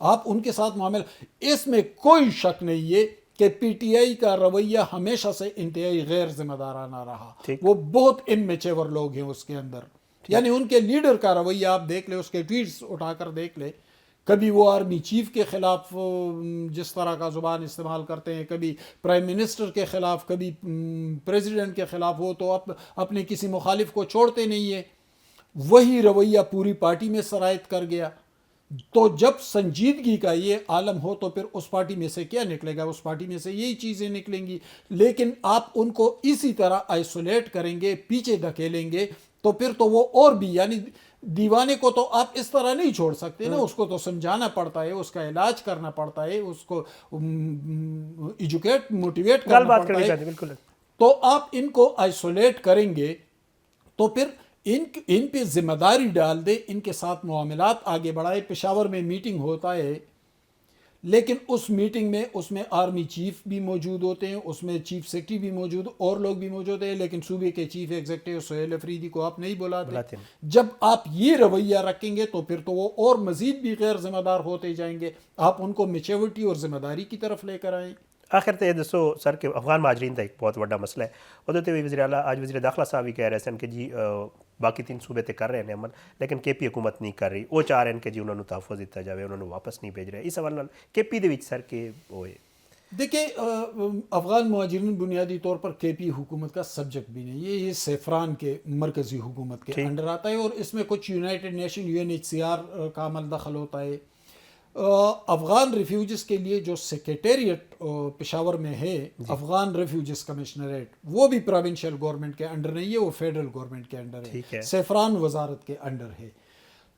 آپ ان کے ساتھ معاملہ. اس میں کوئی شک نہیں ہے کہ پی ٹی آئی کا رویہ ہمیشہ سے انتہائی غیر ذمہ دارانہ رہا. وہ بہت انمیچور لوگ ہیں اس کے اندر, یعنی ان کے لیڈر کا رویہ آپ دیکھ لیں, اس کے ٹویٹس اٹھا کر دیکھ لیں. کبھی وہ آرمی چیف کے خلاف جس طرح کا زبان استعمال کرتے ہیں, کبھی پرائم منسٹر کے خلاف, کبھی پریزیڈنٹ کے خلاف, وہ تو اپنے کسی مخالف کو چھوڑتے نہیں ہیں. وہی رویہ پوری پارٹی میں سرایت کر گیا. تو جب سنجیدگی کا یہ عالم ہو تو پھر اس پارٹی میں سے کیا نکلے گا؟ اس پارٹی میں سے یہی چیزیں نکلیں گی. لیکن آپ ان کو اسی طرح آئسولیٹ کریں گے, پیچھے دھکیلیں گے, تو پھر تو وہ اور بھی, یعنی دیوانے کو تو آپ اس طرح نہیں چھوڑ سکتے نا, اس کو تو سمجھانا پڑتا ہے, اس کا علاج کرنا پڑتا ہے, اس کو ایجوکیٹ موٹیویٹ کرنا پڑتا ہے. تو آپ ان کو آئسولیٹ کریں گے تو پھر ان پہ ذمہ داری ڈال دے, ان کے ساتھ معاملات آگے بڑھائے. پشاور میں میٹنگ ہوتا ہے, لیکن اس میٹنگ میں اس میں آرمی چیف بھی موجود ہوتے ہیں, اس میں چیف سیکرٹری بھی موجود, اور لوگ بھی موجود ہیں, لیکن صوبے کے چیف ایگزیکٹو سہیل افریدی کو آپ نہیں بلاتے. جب آپ یہ رویہ رکھیں گے تو پھر تو وہ اور مزید بھی غیر ذمہ دار ہوتے جائیں گے. آپ ان کو میچورٹی اور ذمہ داری کی طرف لے کر آئیں. آخر تو یہ دسو سر کہ افغان مہاجرین کا ایک بہت بڑا مسئلہ ہے, وہ بھی وزیر اعلیٰ آج وزیر داخلہ صاحب بھی کہہ رہے ہیں کہ جی باقی 3 صوبے تے کر رہے ہیں عمل, لیکن کے پی حکومت نہیں کر رہی. وہ چاہ رہے ہیں کہ جی انہوں نے تحفظ دیتا جائے, انہوں نے واپس نہیں بھیج رہے. اس حوالے کے پی دے وچ سر کہ وہ ہے دیکھیں, افغان مہاجرین بنیادی طور پر کے پی حکومت کا سبجیکٹ بھی نہیں ہے, یہ سیفران کے مرکزی حکومت کے انڈر آتا ہے, اور اس میں کچھ یونائٹڈ نیشن UNHCR کا عمل دخل ہوتا ہے. افغان ریفیوجز کے لیے جو سیکریٹریٹ پشاور میں ہے, افغان ریفیوجز کمشنریٹ, وہ بھی پروونشل گورنمنٹ کے انڈر نہیں ہے, وہ فیڈرل گورنمنٹ کے انڈر ہے, سیفران وزارت کے انڈر ہے.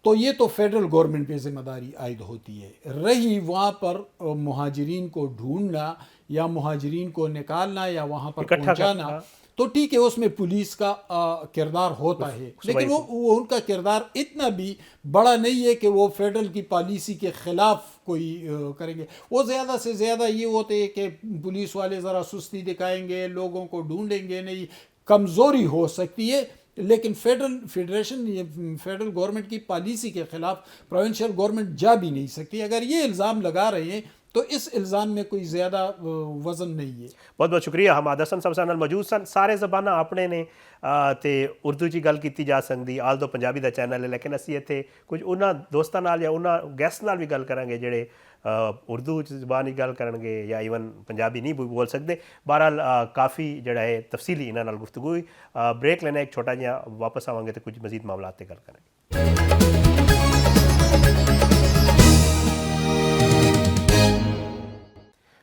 तो ये तो फेडरल गवर्नमेंट पे जिम्मेदारी आयद होती है। रही वहाँ पर मुहाजिरीन को ढूंढना या मुहाजिरीन को निकालना या वहाँ पर इकट्ठा पहुँचाना, करना। तो ठीक है, उसमें पुलिस का किरदार होता है, लेकिन वो उनका किरदार इतना भी बड़ा नहीं है कि वो फेडरल की पॉलिसी के ख़िलाफ़ कोई करेंगे। वो ज़्यादा से ज़्यादा ये होते हैं कि पुलिस वाले ज़रा सुस्ती दिखाएंगे, लोगों को ढूंढेंगे नहीं, कमज़ोरी हो सकती है, लेकिन फेडरल गवर्नमेंट की पॉलिसी के ख़िलाफ़ प्रोविंशियल गवर्नमेंट जा भी नहीं सकती। अगर ये इल्ज़ाम लगा रहे हैं तो इस इल्ज़ाम में कोई ज़्यादा वज़न नहीं है। बहुत बहुत शुक्रिया। हमाद हसन साहब साडे नाल मौजूद सन। सारे ज़बाना अपने ने ते उर्दू च गल की जा सकती, आल दो पंजाबी दा चैनल है, लेकिन असी इत्थे कुछ उन्हां दोस्तां नाल या उन्हां गैस्ट नाल भी गल करांगे जेड़े उर्दू ज़बान ही गल करनगे या ईवन पंजाबी नहीं बोल सकते। बहरहाल काफ़ी जड़ा है तफसीली इन्हां नाल गुफ्तगू हुई। ब्रेक लेना एक छोटा जिहा, वापस आवांगे तो कुछ मजीद मामलात ते गल करेंगे।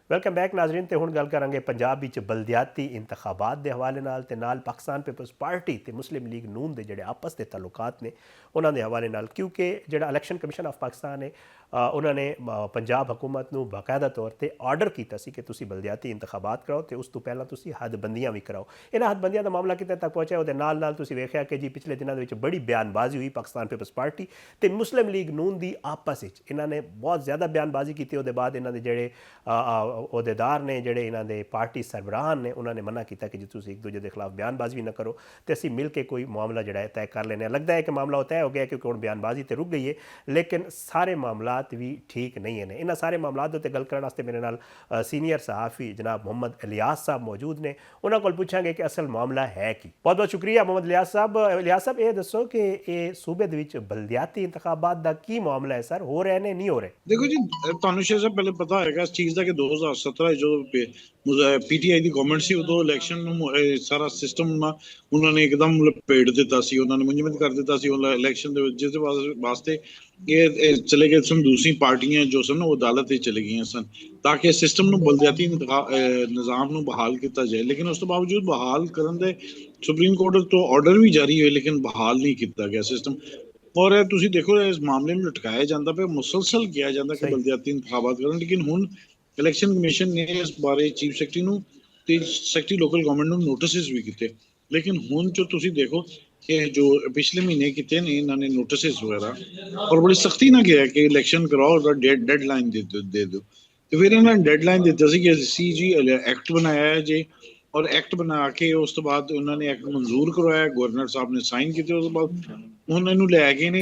वेलकम बैक नाजरीन। तो हुण गल करांगे पंजाब विच बलदियाती इंतखाबात के हवाले नाल पाकिस्तान पीपल्स पार्टी ते मुस्लिम लीग नून के जोड़े आपस के ताल्लुकात ने उन्होंने हवाले नाल, क्योंकि जो इलैक्शन कमीशन ऑफ पाकिस्तान है उन्होंने पंजाब हुकूमत नूं बाकायदा तौर पर ऑर्डर किया कि तुसी बलदियाती इंतखाबात कराओ तो उस तो पहला तुसी हदबंदियां भी कराओ। इन्हां हदबंदियां का मामला कितने तक पहुँचा, उहदे नाल नाल तुसी वेखिया कि जी पिछले दिनों के बड़ी बयानबाजी हुई पाकिस्तान पीपल्स पार्टी ते मुस्लिम लीग नून की आपस में। इन्होंने बहुत ज़्यादा बयानबाजी की, उसके बाद इन्हों के जोड़े अहदेदार ने, जोड़े इन्हों के पार्टी सरबराहान ने, उन्होंने मना किया कि जी तुसी एक दूजे के खिलाफ बयानबाजी भी ना करो तो असी मिल के कोई मामला जोड़ा है तय कर लेने। लगता है कि मामला तय हो गया क्योंकि हुण बयानबाजी तो रुक गई है, लेकिन सारे मामलात भी ठीक नहीं है। इन्होंने सारे मामलात उत्ते गल करने वास्ते मेरे नाल सीनियर सहाफ़ी जनाब मोहम्मद इलियास साहब मौजूद ने। उन्होंने को पूछांगे कि असल मामला है कि। बहुत बहुत शुक्रिया मोहम्मद इलियास साहब। इलियास साहब ये दसो कि ये सूबे दे विच बलदियाती इंतखाबात दा की मामला है सर, हो रहे ने नहीं हो रहे? देखो जी, ਤੁਹਾਨੂੰ ਸ਼ਾਇਦ ਪਹਿਲੇ ਪਤਾ ਹੈਗਾ ਇਸ ਚੀਜ਼ ਦਾ ਕਿ 2017 ਜੋ ਪੀਟੀਆਈ ਦੀ ਗਵਰਨਮੈਂਟ ਸੀ ਉਦੋਂ ਇਲੈਕਸ਼ਨ ਨੂੰ ਸਾਰਾ ਸਿਸਟਮ ਨਾ ਉਹਨਾਂ ਨੇ ਇੱਕਦਮ ਲਪੇਟ ਦਿੱਤਾ ਸੀ, ਉਹਨਾਂ ਨੇ ਮੁੰਜਮਦ ਕਰ ਦਿੱਤਾ ਸੀ ਉਹ ਇਲੈਕਸ਼ਨ ਦੇ ਵਿੱਚ, ਜਿਸ ਦੇ ਵਾਸਤੇ ਇਹ ਚਲੇ ਗਏ ਸਨ ਦੂਸਰੀ ਪਾਰਟੀਆਂ ਜੋ ਸਨ ਉਹ ਅਦਾਲਤ ਤੇ ਚਲੇ ਗਈਆਂ ਸਨ ਤਾਂ ਕਿ ਸਿਸਟਮ ਨੂੰ ਬਲदियाती ਨਿਜ਼ਾਮ ਨੂੰ ਬਹਾਲ ਕੀਤਾ ਜਾਏ। ਲੇਕਿਨ ਉਸ ਤੋਂ ਬਾਵਜੂਦ ਬਹਾਲ ਕਰਨ ਦੇ ਸੁਪਰੀਮ ਕੋਰਟ ਤੋਂ ਆਰਡਰ ਵੀ ਜਾਰੀ ਹੋਏ ਲੇਕਿਨ ਬਹਾਲ ਨਹੀਂ ਕੀਤਾ ਗਿਆ ਸਿਸਟਮ। और तुसी देखो इस मामले में लटकाया जाता पे मुसलसल किया जाता कि बलदियाती इंतखाबात करन, लेकिन हुण इलैक्शन कमीशन ने इस बारे चीफ सैकटरी नूं ते सैकटरी लोकल गवर्नमेंट नूं नोटिस भी कीते, लेकिन हुण जो तुसी देखो कि जो पिछले महीने कीते ने इन्होंने नोटिस वगैरह और बड़ी सख्ती ना किया कि इलैक्शन कराओ और डेडलाइन दे दो। तो फिर इन्होंने डेडलाइन दिता सी कि सी जी एक्ट बनाया है जी, और एक्ट बना के उस तो बाद उन्होंने एक्ट मंजूर करवाया, गवर्नर साहब ने साइन किए, उस बाद उन्होंने लै गए ने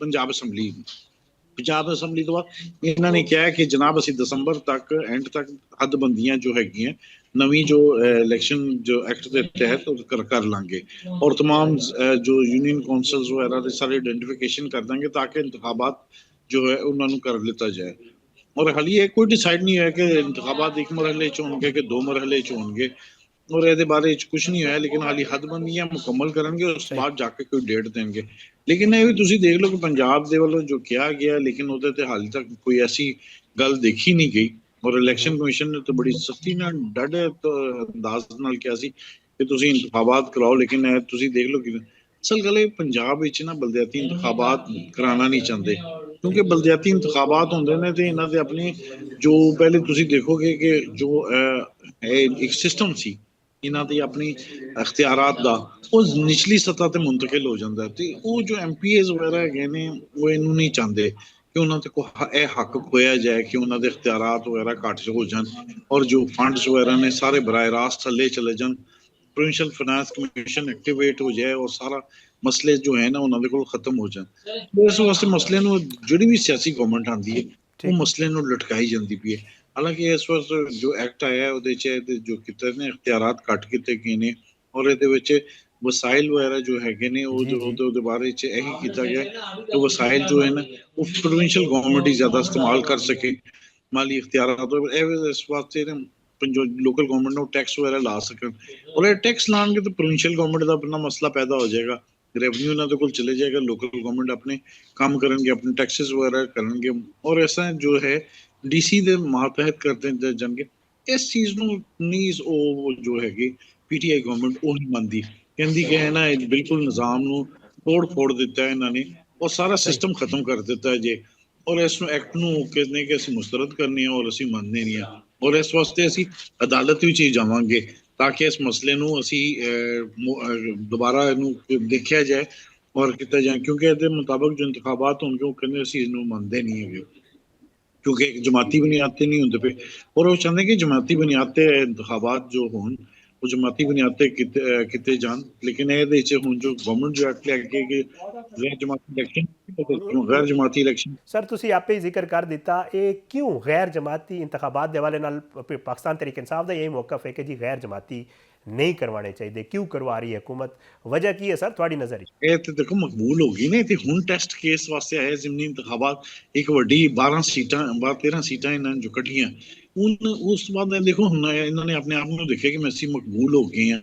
पंजाब असैंबली तो बाद इन्होंने कहा कि जनाब असी दिसंबर तक एंड तक हदबंदियां जो हैगियां नवी जो इलैक्शन जो एक्ट के तहत कर लांगे और तमाम जो यूनियन कौंसल्स वगैरह के सारे आइडेंटिफिकेशन कर देंगे ताकि इंतखाबात जो है उन्होंने कर लिता जाए। और हाली ये कोई डिसाइड नहीं है कि इंतखाबात एक मरहले च होंगे कि दो मरहले च होंगे और ये बारे कुछ नहीं होया, लेकिन हाली हदबंदियां मुकम्मल करेंगे और उस बाद जाके कोई डेट देंगे। लेकिन ये भी तुसी देख लो कि पंजाब दे वालों जो किया गया लेकिन उहदे ते हाल तक कोई ऐसी गल देखी नहीं गई और इलैक्शन कमीशन ने तो बड़ी सख्ती नाल डट अंदाज नाल किया सी कि तुसी इंतखाबात कराओ, लेकिन तुसी देख लो कि असल गल पंजाब विच ना बलदियाती इंतखाबात कराना नहीं चाहते क्योंकि बलदियाती इंतखाबात होंदे ने ते इन्हां दे अपने जो पहले तुसी देखोगे कि जो एक सिस्टम सी इन्हां दी अपनी इख्तियारात दा ਉਹ ਨਿਚਲੀ ਸਤ੍ਹਾ ਤੇ ਮੁੰਤਕਿਲ ਹੋ ਜਾਂਦਾ ਤੇ ਉਹ ਜੋ ਐਮਪੀਏਜ਼ ਵਗੈਰਾ ਹੈਗੇ ਨੇ ਉਹ ਇਹਨੂੰ ਨਹੀਂ ਚਾਹੁੰਦੇ ਕਿ ਉਹਨਾਂ ਤੇ ਇਹ ਹੱਕ ਖੋਇਆ ਜਾਏ ਕਿ ਉਹਨਾਂ ਦੇ ਇਖਤਿਆਰਾਤ ਵਗੈਰਾ ਘੱਟ ਹੋ ਜਾਣ ਔਰ ਜੋ ਫੰਡਸ ਵਗੈਰਾ ਨੇ ਸਾਰੇ ਬਰਾਏ ਰਾਸਤ ਥੱਲੇ ਚਲੇ ਜਾਣ, प्रोविंशियल फाइनेंस कमीशन एक्टिवेट हो जाए और सारा मसले जो है ना उन्होंने को खत्म हो जाए। तो इस वास्ते मसले नूं जिहड़ी भी सियासी गवर्नमेंट आती है वो मसले नूं लटकाई जाती पई है। हालांकि इस वक्त जो एक्ट आया है उहदे च जो किते ने इख्तियारात घट किते गए ने और इहदे विच वसाइल वगैरह जो हैगे ने उहदे बारे च यही किया गया कि वसाइल जो है ना वो प्रोविंशियल गवर्नमेंट ही ज़्यादा इस्तेमाल कर सके, माली इख्तियारात इस वास्ते जो लोकल गवर्नमेंट ने टैक्स वगैरह ला सकन और ये टैक्स लाएंगे तो प्रोविंशियल गवर्नमेंट का अपना मसला पैदा हो जाएगा, रेवन्यू इन्होंने को चले जाएगा, लोकल गवर्नमेंट अपने काम करेंगे, अपने टैक्सेस वगैरह करेंगे और ऐसा जो है डीसी के मातहत करते जाएंगे। इस चीज़ नहीं जो है पीटीआई गवर्नमेंट वो नहीं मानती, कहती कि है ना बिल्कुल निज़ाम तोड़ फोड़ दिता है इन्होंने ਉਹ ਸਾਰਾ ਸਿਸਟਮ ਖਤਮ ਕਰ ਦਿੱਤਾ ਜੇ। ਔਰ ਇਸ ਨੂੰ ਐਕਟ ਨੂੰ ਕਹਿੰਦੇ ਕਿ ਅਸੀਂ ਮੁਸਤਰਦ ਕਰਨੀ ਆ ਔਰ ਅਸੀਂ ਮੰਨਦੇ ਨਹੀਂ ਆ। ਔਰ ਇਸ ਵਾਸਤੇ ਅਸੀਂ ਅਦਾਲਤ ਵਿੱਚ ਹੀ ਜਾਵਾਂਗੇ ਤਾਂ ਕਿ ਇਸ ਮਸਲੇ ਨੂੰ ਅਸੀਂ ਦੁਬਾਰਾ ਇਹਨੂੰ ਦੇਖਿਆ ਜਾਏ ਔਰ ਕੀਤਾ ਜਾਏ, ਕਿਉਂਕਿ ਇਹਦੇ ਮੁਤਾਬਕ ਜੋ ਇੰਤਖਾਬਾਤ ਹੋਣਗੇ ਉਹ ਕਹਿੰਦੇ ਅਸੀਂ ਇਹਨੂੰ ਮੰਨਦੇ ਨਹੀਂ ਹੈਗੇ, ਕਿਉਂਕਿ ਜਮਾਤੀ ਬੁਨਿਆਦ ਤੇ ਨਹੀਂ ਹੁੰਦੇ ਪਏ। ਔਰ ਉਹ ਚਾਹੁੰਦੇ ਕਿ ਜਮਾਤੀ ਬੁਨਿਆਦ ਤੇ ਇੰਤਖਾਬਾਤ ਜੋ ਹੋਣ ਉਹ ਜਮਾਤੀ ਬੁਨਿਆਦ ਤੇ ਕੀਤੇ ਜਾਣ। ਲੇਕਿਨ ਇਹਦੇ ਚ ਹੁਣ ਜੋ ਗਵਰਨਮੈਂਟ ਜੋ ਐਕਟ ਲੈ ਕੇ ਕਿ ਗੈਰ ਜਮਾਤੀ ਇਲੈਕਸ਼ਨ ਸਰ ਤੁਸੀਂ ਆਪੇ ਹੀ ਜ਼ਿਕਰ ਕਰ ਦਿੱਤਾ, ਇਹ ਕਿਉਂ ਗੈਰ ਜਮਾਤੀ ਇੰਤਖਾਬਾਤ ਦੇ ਹਵਾਲੇ ਨਾਲ ਪਾਕਿਸਤਾਨ ਤਹਿਰੀਕ इंसाफ ਦਾ ਇਹ ਮੌਕਫ ਹੈ ਕਿ ਜੀ ਗੈਰ ਜਮਾਤੀ नहीं करवाने चाहिए, क्यों करवा रही है हुकूमत, वजह की है सर थोड़ी नजर? ਇਹ ਤੇ ਦੇਖੋ ਮਕਬੂਲ ਹੋ ਗਈ ਨੇ ਤੇ ਹੁਣ ਟੈਸਟ ਕੇਸ ਵਾਸਤੇ ਆਏ ਜ਼ਿਮਨੀ ਇੰਤਖਾਬਾਤ, ਇੱਕ ਵੱਡੀ 12 ਸੀਟਾਂ 13 ਸੀਟਾਂ ਇਹਨਾਂ ਨੇ ਜੋ ਕੱਢੀਆਂ ਉਸ ਤੋਂ ਬਾਅਦ ਦੇਖੋ ਹੁਣ ਇਹਨਾਂ ਨੇ ਆਪਣੇ ਆਪ ਨੂੰ ਦੇਖਿਆ ਕਿ ਅਸੀਂ ਮਕਬੂਲ ਹੋ ਗਏ ਆ,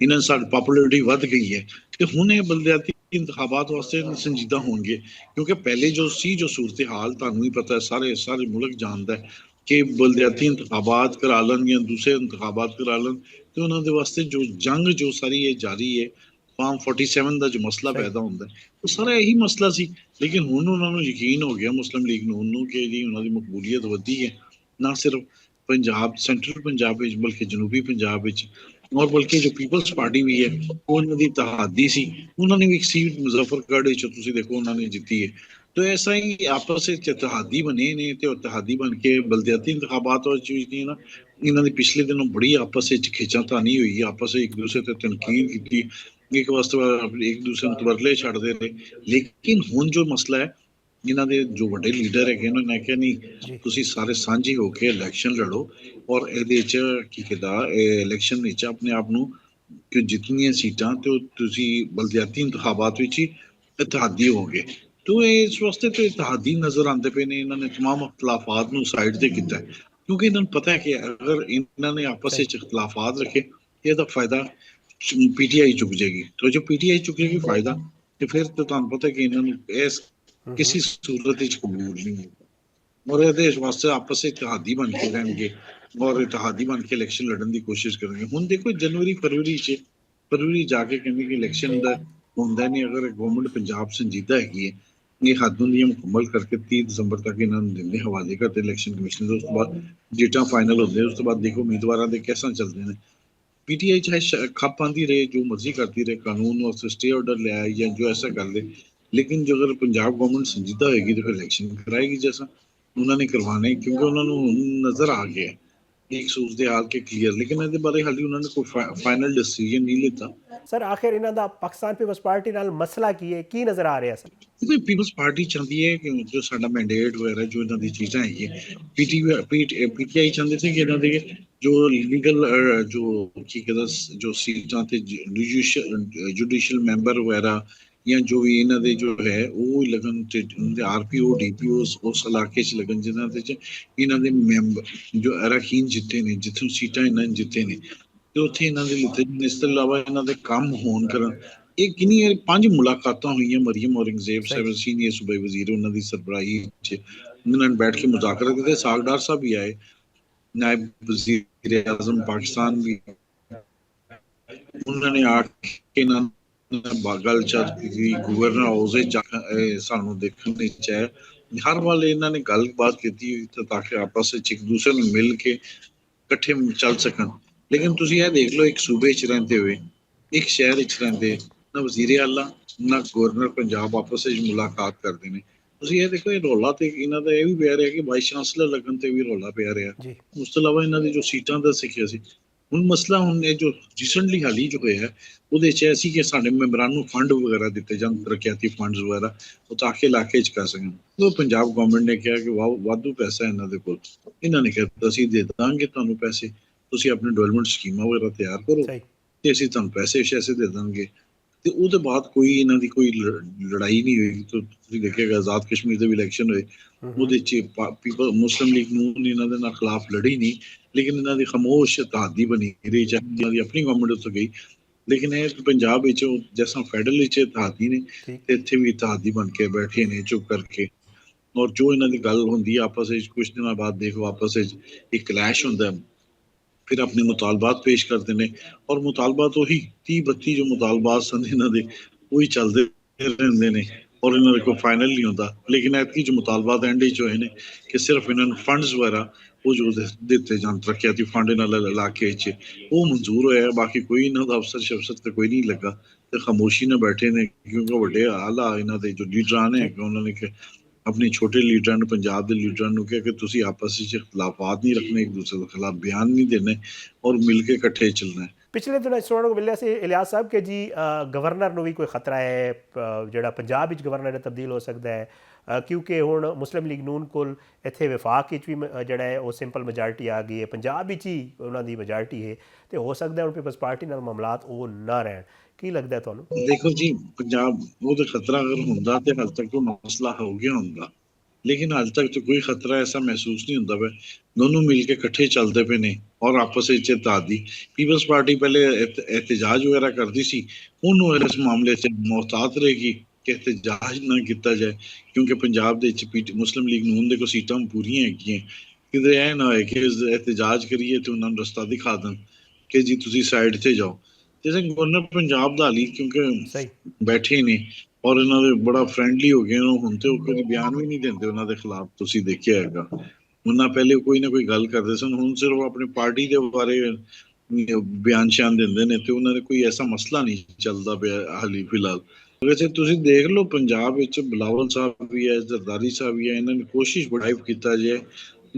ਇਹਨਾਂ ਦੀ ਸਾਡੀ ਪਪੂਲੈਰਿਟੀ ਵੱਧ ਗਈ ਹੈ ਤੇ ਹੁਣ ਇਹ ਬਲਦਿਆਤੀ ਇੰਤਖਾਬਾਤ ਵਾਸਤੇ ਸੰਜੀਦਾ ਹੋਣਗੇ। ਕਿਉਂਕਿ ਪਹਿਲੇ ਜੋ ਸੀ ਜੋ ਸੂਰਤ ਹਾਲ ਤੁਹਾਨੂੰ ਵੀ ਪਤਾ ਹੈ, ਸਾਰੇ ਮੁਲਕ ਜਾਣਦਾ ਹੈ ਕਿ ਬਲਦਿਆਤੀ ਇੰਤਖਾਬਾਤ ਕਰਾ ਲੈਣ ਜਾਂ ਦੂਸਰੇ ਇੰਤਖਾਬਾਤ ਕਰਾ ਲੈਣ ਤੇ ਉਹਨਾਂ ਦੇ ਵਾਸਤੇ ਜੋ ਜੰਗ ਜੋ ਸਾਰੀ ਇਹ ਜਾਰੀ ਹੈ, ਫਾਰਮ 47 ਦਾ ਜੋ ਮਸਲਾ ਪੈਦਾ ਹੁੰਦਾ ਉਹ ਸਾਰਾ ਇਹੀ ਮਸਲਾ ਸੀ। ਲੇਕਿਨ ਹੁਣ ਉਹਨਾਂ ਨੂੰ ਯਕੀਨ ਹੋ ਗਿਆ ਮੁਸਲਿਮ ਲੀਗ ਨੂੰ ਕਿ ਜੀ ਉਹਨਾਂ ਦੀ ਮਕਬੂਲੀਅਤ ਵਧੀ ਹੈ, ਨਾ ਸਿਰਫ ਪੰਜਾਬ ਸੈਂਟਰਲ ਪੰਜਾਬ ਵਿੱਚ ਬਲਕਿ ਜਨੂਬੀ ਪੰਜਾਬ ਵਿੱਚ, ਔਰ ਬਲਕਿ ਜੋ ਪੀਪਲਸ ਪਾਰਟੀ ਵੀ ਹੈ ਉਹਨਾਂ ਦੀ ਤਹਾਦੀ ਸੀ, ਉਹਨਾਂ ਨੇ ਵੀ ਇੱਕ ਸੀਟ ਮੁਜ਼ੱਫਰਗੜ੍ਹ ਵਿੱਚ ਤੁਸੀਂ ਦੇਖੋ ਉਹਨਾਂ ਨੇ ਜਿੱਤੀ ਹੈ। तो ऐसा ही आपस में इत्तेहादी बने ने ते इत्तेहादी बन के बलदियाती इंतखाबात और चीज नहीं ना इन्होंने पिछले दिनों बड़ी आपस में खिंचातानी हुई, आपस में एक दूसरे ते तनकीद की, एक वास्ते एक दूसरे ਨੂੰ ਤਬਰਲੇ ਛੱਡਦੇ ਰਹੇ। ਲੇਕਿਨ ਹੁਣ ਜੋ ਮਸਲਾ ਹੈ ਇਹਨਾਂ ਦੇ ਜੋ ਵੱਡੇ ਲੀਡਰ ਹੈਗੇ ਉਹਨਾਂ ਨੇ ਕਿਹਾ ਨਹੀਂ ਤੁਸੀਂ ਸਾਰੇ ਸਾਂਝੇ ਹੋ ਕੇ ਇਲੈਕਸ਼ਨ ਲੜੋ ਔਰ ਇਹਦੇ ਚ ਕੀ ਕਹਿੰਦਾ ਇਲੈਕਸ਼ਨ ਵਿੱਚ ਆਪਣੇ ਆਪ ਨੂੰ ਕਿ ਜਿੰਨੀਆਂ ਸੀਟਾਂ ਤੇ ਤੁਸੀਂ ਬਲदियाती ਇੰਤਖਾਬਾਤ ਵਿੱਚ ਹੀ ਇਤਿਹਾਦੀ ਹੋਗੇ। तो इस वास्ते तो इत्तेहादी नजर आते पे ने, इन्होंने तमाम इख्तलाफात नूं साइड ते कीता है क्योंकि इन्होंने पता है कि अगर इन्होंने आपस में इख्तलाफात रखे ਇਹਦਾ फायदा पीटीआई चुक जाएगी। तो जो पीटीआई चुकेगी फायदा तो फिर तो तुहानूं पता कि इन्होंने इस किसी सूरत विच कबूल नहीं है और ਇਹਦੇ वास्ते आपस में इत्तेहादी बन के रहेंगे और इत्तेहादी बन के इलेक्शन लड़न की कोशिश करेंगे। हुण देखो जनवरी फरवरी जाके कहंगे कि इलेक्शन दा हुंदा नहीं, अगर गवर्नमेंट पंजाब संजीदा हैगी है ਇਹ ਹੱਦ ਹੁੰਦੀ ਹੈ ਮੁਕੰਮਲ ਕਰਕੇ 30 ਦਸੰਬਰ ਤੱਕ ਇਹਨਾਂ ਨੂੰ ਦਿੰਦੇ ਹਵਾਲੇ ਕਰਦੇ ਇਲੈਕਸ਼ਨ ਕਮਿਸ਼ਨ ਦੇ। ਉਸ ਤੋਂ ਬਾਅਦ ਡੇਟਾ ਫਾਈਨਲ ਹੁੰਦੇ, ਉਸ ਤੋਂ ਬਾਅਦ ਦੇਖੋ ਉਮੀਦਵਾਰਾਂ ਦੇ ਕਿਸਾਂ ਚੱਲਦੇ ਨੇ। ਪੀਟੀਆਈ ਚਾਹੇ ਖੱਪ ਆਂਦੀ ਰਹੇ ਜੋ ਮਰਜ਼ੀ ਕਰਦੀ ਰਹੇ, ਕਾਨੂੰਨ ਵਾਸਤੇ ਸਟੇ ਆਰਡਰ ਲੈ ਆਈ ਜਾਂ ਜੋ ਐਸਾ ਕਰ ले, लेकिन जो अगर पंजाब गवर्नमेंट संजीदा होएगी तो फिर इलेक्शन कराएगी जैसा उन्होंने करवाने, क्योंकि उन्होंने नजर आ गया एक सूरत हाल के क्लियर। लेकिन ਇਹਦੇ ਬਾਰੇ ਹਾਲੇ ਉਹਨਾਂ ਨੇ ਕੋਈ ਫਾਈਨਲ ਡਿਸੀਜਨ ਨਹੀਂ ਲਿੱਤਾ। ਸਰ ਆਖਿਰ ਇਹਨਾਂ ਦਾ ਪਾਕਿਸਤਾਨ ਪੀਪਲਸ ਪਾਰਟੀ ਨਾਲ ਮਸਲਾ ਕੀ ਹੈ, ਕੀ ਨਜ਼ਰ ਆ ਰਿਹਾ ਸਰ? ਪੀਪਲਸ ਪਾਰਟੀ ਚਾਹੁੰਦੀ ਹੈ ਕਿ ਜੋ ਸਾਡਾ ਮੈਂਡੇਟ ਵਗੈਰਾ ਜੋ ਇਹਨਾਂ ਦੀ ਚੀਜ਼ਾਂ ਹੈਗੀਆਂ, ਪੀਟੀਆਈ ਚਾਹੁੰਦੇ ਸੀ ਕਿ ਇਹਨਾਂ ਦੇ ਜੋ ਲੀਗਲ ਜੋ ਕੀ ਕਹਿੰਦਾ ਜੋ ਸੀਟਾਂ ਤੇ ਜੁਡੀਸ਼ੀਅਲ ਮੈਂਬਰ ਵਗੈਰਾ ਜਾਂ ਜੋ ਵੀ ਇਹਨਾਂ ਦੇ ਜੋ ਹੈ ਉਹ ਲੱਗਣ ਤੇ ਆਰਪੀਓ ਡੀਪੀਓ ਉਸ ਇਲਾਕੇ 'ਚ ਲੱਗਣ ਜਿਨ੍ਹਾਂ ਦੇ 'ਚ ਇਹਨਾਂ ਦੇ ਮੈਂਬਰ ਜੋ ਅਰਾਕੀਨ ਜਿੱਤੇ ਨੇ, ਜਿੱਥੋਂ ਸੀਟਾਂ ਇਹਨਾਂ ਨੇ ਜਿੱਤੇ ਨੇ ਤੇ ਉੱਥੇ ਇਹਨਾਂ ਦੇ ਲਿੱਤੇ। ਇਸ ਤੋਂ ਇਲਾਵਾ ਇਹਨਾਂ ਦੇ ਕੰਮ ਹੋਣ ਕਰਨ ਇਹ ਕਿੰਨੀਆਂ 5 ਮੁਲਾਕਾਤਾਂ ਹੋਈਆਂ ਮਰੀਮ ਔਰੰਗਜ਼ੇਬ ਸਾਹਿਬ ਸੀਨੀਅਰ ਸੂਬਾਈ ਵਜ਼ੀਰ ਉਹਨਾਂ ਦੀ ਸਰਬਰਾਹੀ 'ਚ, ਉਹਨਾਂ ਨੇ ਬੈਠ ਕੇ ਮੁਜ਼ਾਕਰਾ ਕੀਤੇ। ਸਾਗਡਾਰ ਸਾਹਿਬ ਵੀ ਆਏ, ਨਾਇਬ ਵਜ਼ੀਰ ਆਜ਼ਮ ਪਾਕਿਸਤਾਨ ਵੀ, ਉਹਨਾਂ ਨੇ ਆ ਕੇ ਇਹਨਾਂ ਗੱਲ ਚਾਹੀ ਗਵਰਨਰ ਹਾਊਸ ਵਿੱਚ ਸਾਨੂੰ ਦੇਖਣ ਦੀ ਚਾਹ ਹਰ ਵਾਲੇ ਇਹਨਾਂ ਨੇ ਗੱਲਬਾਤ ਕੀਤੀ ਤਾਂ ਕਿ ਆਪਸ ਵਿੱਚ ਇੱਕ ਦੂਸਰੇ ਨੂੰ ਮਿਲ ਕੇ ਇਕੱਠੇ ਚੱਲ ਸਕਣ। ਲੇਕਿਨ ਤੁਸੀਂ ਇਹ ਦੇਖ ਲਓ ਇੱਕ ਸੂਬੇ 'ਚ ਰਹਿੰਦੇ ਹੋਏ, ਇੱਕ ਸ਼ਹਿਰ ਵਿੱਚ ਰਹਿੰਦੇ, ਨਾ ਵਜ਼ੀਰ ਆਲਾ ਨਾ ਗਵਰਨਰ ਪੰਜਾਬ ਆਪਸ ਵਿੱਚ ਮੁਲਾਕਾਤ ਕਰਦੇ ਨੇ। ਤੁਸੀਂ ਇਹ ਦੇਖੋ ਇਹ ਰੌਲਾ ਤੇ ਇਹਨਾਂ ਦਾ ਇਹ ਵੀ ਪਿਆ ਰਿਹਾ ਕਿ ਵਾਈਸ ਚਾਂਸਲਰ ਲੱਗਣ ਤੇ ਵੀ ਰੌਲਾ ਪਿਆ ਰਿਹਾ। ਉਸ ਤੋਂ ਇਲਾਵਾ ਇਹਨਾਂ ਦੀ ਜੋ ਸੀਟਾਂ ਦਾ ਸਿੱਖਿਆ ਸੀ। ਹੁਣ ਮਸਲਾ ਹੁਣ ਇਹ ਜੋ ਰੀਸੈਂਟਲੀ ਹਾਲੀ ਜੋ ਹੋਇਆ ਉਹਦੇ 'ਚ ਐਸੀ ਕਿ ਸਾਡੇ ਮੈਂਬਰਾਂ ਨੂੰ ਫੰਡ ਵਗੈਰਾ ਦਿੱਤੇ ਜਾਣ, ਤਰੱਕੀਆਤੀ ਫੰਡਸ ਵਗੈਰਾ ਉਹ ਤਾਂ ਕਿ ਇਲਾਕੇ 'ਚ ਕਰ ਸਕਣ। ਉਹ ਪੰਜਾਬ ਗਵਰਨਮੈਂਟ ਨੇ ਕਿਹਾ ਕਿ ਵਾਧੂ ਪੈਸਾ ਇਹਨਾਂ ਦੇ ਕੋਲ, ਇਹਨਾਂ ਨੇ ਕਿਹਾ ਅਸੀਂ ਦੇ ਦਾਂਗੇ ਤੁਹਾਨੂੰ ਪੈਸੇ, ਤੁਸੀਂ ਆਪਣੇ ਡਿਵੈਲਪਮੈਂਟ ਸਕੀਮਾਂ ਵਗੈਰਾ ਤਿਆਰ ਕਰੋ ਤੇ ਅਸੀਂ ਤੁਹਾਨੂੰ ਪੈਸੇ ਦੇ ਦਾਂਗੇ। ਤੇ ਉਹਦੇ ਬਾਅਦ ਕੋਈ ਇਹਨਾਂ ਦੀ ਕੋਈ ਲੜਾਈ ਨਹੀਂ ਹੋਈ। ਤੁਸੀਂ ਦੇਖਿਆਗਾ ਆਜ਼ਾਦ ਕਸ਼ਮੀਰ ਦੇ ਵੀ ਇਲੈਕਸ਼ਨ ਹੋਏ, ਉਹਦੇ 'ਚ ਪੀਪਲ ਮੁਸਲਿਮ ਲੀਗ ਨੂੰ ਇਹਨਾਂ ਦੇ ਨਾਲ ਖਿਲਾਫ ਲੜੀ ਨਹੀਂ, ਲੇਕਿਨ ਇਹਨਾਂ ਦੀ ਖਾਮੋਸ਼ ਇਤਿਹਾਦੀ ਬਣੀ ਰਹੀ, ਚਾਹੇ ਇਹਨਾਂ ਦੀ ਆਪਣੀ ਗਵਰਨਮੈਂਟ ਉੱਥੇ ਗਈ। ਲੇਕਿਨ ਇਹ ਪੰਜਾਬ ਵਿੱਚ ਜੈਸਾ ਫੈਡਰਲ ਵਿੱਚ ਇਤਿਹਾਦੀ ਨੇ ਤੇ ਇੱਥੇ ਵੀ ਇਤਿਹਾਦੀ ਬਣ ਕੇ ਬੈਠੇ ਨੇ ਚੁੱਪ ਕਰਕੇ। ਔਰ ਜੋ ਇਹਨਾਂ ਦੀ ਗੱਲ ਹੁੰਦੀ ਆਪਸ ਵਿੱਚ ਕੁਛ ਦਿਨਾਂ ਬਾਅਦ ਦੇਖੋ ਆਪਸ ਵਿੱਚ ਇੱਕ ਕਲੈਸ਼ ਹੁੰਦਾ, ਫਿਰ ਆਪਣੇ ਮੁਤਾਲਬਾਤ ਪੇਸ਼ ਕਰਦੇ ਨੇ ਔਰ ਮੁਤਾਲਬਾਤ ਉਹੀ 30-32 ਜੋ ਮੁਤਾਲਬਾਤ ਸਨ ਇਹਨਾਂ ਦੇ ਉਹੀ ਚੱਲਦੇ ਰਹਿੰਦੇ ਨੇ ਔਰ ਇਹਨਾਂ ਦੇ ਕੋਈ ਫਾਈਨਲ ਨਹੀਂ ਹੁੰਦਾ। ਲੇਕਿਨ ਐਤਕੀ ਜੋ ਮੁਤਾਲਬਾਤ ਐਂਡ ਵਿੱਚ ਹੋਏ ਨੇ ਕਿ ਸਿਰਫ ਇਹਨਾਂ ਨੂੰ ਫੰਡਸ ਵਗੈਰਾ ਉਹ ਜੋ ਦਿੱਤੇ ਜਾਣ, ਤਰੱਕਿਆਤੀ ਫੰਡ ਇਹਨਾਂ ਦੇ ਇਲਾਕੇ 'ਚ ਉਹ ਮਨਜ਼ੂਰ ਹੋਇਆ। ਬਾਕੀ ਕੋਈ ਇਹਨਾਂ ਦਾ ਅਫਸਰ ਸ਼ਫਸਰ ਤੇ ਕੋਈ ਨਹੀਂ ਲੱਗਾ ਤੇ ਖਾਮੋਸ਼ੀ ਨਾਲ ਬੈਠੇ ਨੇ, ਕਿਉਂਕਿ ਵੱਡੇ ਆਲਾ ਇਹਨਾਂ ਦੇ ਜੋ ਲੀਡਰਾਂ ਨੇ ਉਹਨਾਂ ਨੇ ਕਿ ਆਪਣੇ ਛੋਟੇ ਲੀਡਰਾਂ ਨੂੰ, ਪੰਜਾਬ ਦੇ ਲੀਡਰਾਂ ਨੂੰ ਕਿਹਾ ਕਿ ਤੁਸੀਂ ਆਪਸ ਵਿੱਚ ਇਖਤਲਾਫਾਤ ਨਹੀਂ ਰੱਖਣੇ, ਇੱਕ ਦੂਸਰੇ ਦੇ ਖਿਲਾਫ ਬਿਆਨ ਨਹੀਂ ਦੇਣੇ ਔਰ ਮਿਲ ਕੇ ਇਕੱਠੇ ਚੱਲਣਾ ਹੈ। ਪਿਛਲੇ ਦਿਨਾਂ ਸੁਣਨ ਨੂੰ ਮਿਲਿਆ ਸੀ ਇਲਿਆਸ ਸਾਹਿਬ ਕਿ ਜੀ ਗਵਰਨਰ ਨੂੰ ਵੀ ਕੋਈ ਖਤਰਾ ਹੈ, ਜਿਹੜਾ ਪੰਜਾਬ ਵਿੱਚ ਗਵਰਨਰ ਹੈ ਤਬਦੀਲ ਹੋ ਸਕਦਾ ਹੈ, ਕਿਉਂਕਿ ਹੁਣ ਮੁਸਲਿਮ ਲੀਗ ਨੂਨ ਕੋਲ ਇੱਥੇ ਵਿਫਾਕ ਵਿੱਚ ਵੀ ਜਿਹੜਾ ਹੈ ਉਹ ਸਿੰਪਲ ਮੈਜੋਰਟੀ ਆ ਗਈ ਹੈ, ਪੰਜਾਬ ਵਿੱਚ ਹੀ ਉਹਨਾਂ ਦੀ ਮੈਜੋਰਟੀ ਹੈ, ਤੇ ਹੋ ਸਕਦਾ ਹੁਣ ਪੀਪਲਸ ਪਾਰਟੀ ਨਾਲ ਮਾਮਲਾਤ ਉਹ ਨਾ ਰਹਿਣ। ਕੀ ਲੱਗਦਾ ਤੁਹਾਨੂੰ? ਦੇਖੋ ਜੀ, ਪੰਜਾਬ ਉਹ ਤਾਂ ਖਤਰਾ ਅਗਰ ਹੁੰਦਾ ਤੇ ਹਾਲ ਤੱਕ ਉਹ ਮਸਲਾ ਹੋ ਗਿਆ ਹੁੰਦਾ, ਲੇਕਿਨ ਹਾਲ ਤੱਕ ਤਾਂ ਕੋਈ ਖਤਰਾ ਐਸਾ ਮਹਿਸੂਸ ਨਹੀਂ ਹੁੰਦਾ ਪਿਆ। ਦੋਨੋਂ ਮਿਲ ਕੇ ਇਕੱਠੇ ਚੱਲਦੇ ਪਏ ਨੇ ਔਰ ਆਪਸ ਵਿੱਚ ਇਤਿਹਾਦੀ। ਪੀਪਲਸ ਪਾਰਟੀ ਪਹਿਲੇ एहतजाज वगैरह करती सी, ਉਹਨੂੰ ਇਸ ਮਾਮਲੇ 'ਚ ਮੁਹਤਾਤ ਰਹੇਗੀ ਕਿ एहतजाज ਨਾ ਕੀਤਾ ਜਾਏ, ਕਿਉਂਕਿ ਪੰਜਾਬ ਦੇ ਵਿੱਚ ਮੁਸਲਿਮ ਲੀਗ ਨੂਨ ਦੇ ਕੋ ਸੀਟਾਂ ਪੂਰੀਆਂ ਹੈਗੀਆਂ। ਕਿਤੇ ਇਹ ਨਾ ਹੋਏ ਕਿ एहतजाज ਕਰੀਏ ਤੇ ਉਹਨਾਂ ਨੂੰ ਰਸਤਾ ਦਿਖਾ ਦੇਣ ਕਿ ਜੀ ਤੁਸੀਂ ਸਾਈਡ 'ਤੇ ਜਾਓ। ਤੇ ਗਵਰਨਰ ਪੰਜਾਬ ਦਾ ਹਾਲੀ ਕਿਉਂਕਿ ਬੈਠੇ ਨੇ ਔਰ ਇਹਨਾਂ ਦੇ ਬੜਾ ਫਰੈਂਡਲੀ ਹੋ ਗਏ ਨੇ ਹੁਣ, ਤੇ ਉਹ ਕੋਈ ਬਿਆਨ ਵੀ ਨਹੀਂ ਦਿੰਦੇ ਉਹਨਾਂ ਦੇ ਖਿਲਾਫ। ਤੁਸੀਂ ਦੇਖਿਆ ਹੈਗਾ ਉਹਨਾਂ ਪਹਿਲੇ ਕੋਈ ਨਾ ਕੋਈ ਗੱਲ ਕਰਦੇ ਸਨ, ਹੁਣ ਸਿਰਫ ਆਪਣੀ ਪਾਰਟੀ ਦੇ ਬਾਰੇ ਬਿਆਨ ਸ਼ਾਨ ਦਿੰਦੇ ਨੇ ਤੇ ਉਹਨਾਂ ਦੇ ਕੋਈ ਐਸਾ ਮਸਲਾ ਨਹੀਂ ਚੱਲਦਾ ਪਿਆ ਹਾਲੀ ਫਿਲਹਾਲ। ਵੈਸੇ ਤੁਸੀਂ ਦੇਖ ਲਓ ਪੰਜਾਬ ਵਿੱਚ ਬਿਲਾਵਲ ਸਾਹਿਬ ਵੀ ਹੈ, ਜ਼ਰਦਾਰੀ ਸਾਹਿਬ ਵੀ ਹੈ, ਇਹਨਾਂ ਨੇ ਕੋਸ਼ਿਸ਼ ਬੜਾਈ ਕੀਤਾ ਜੇ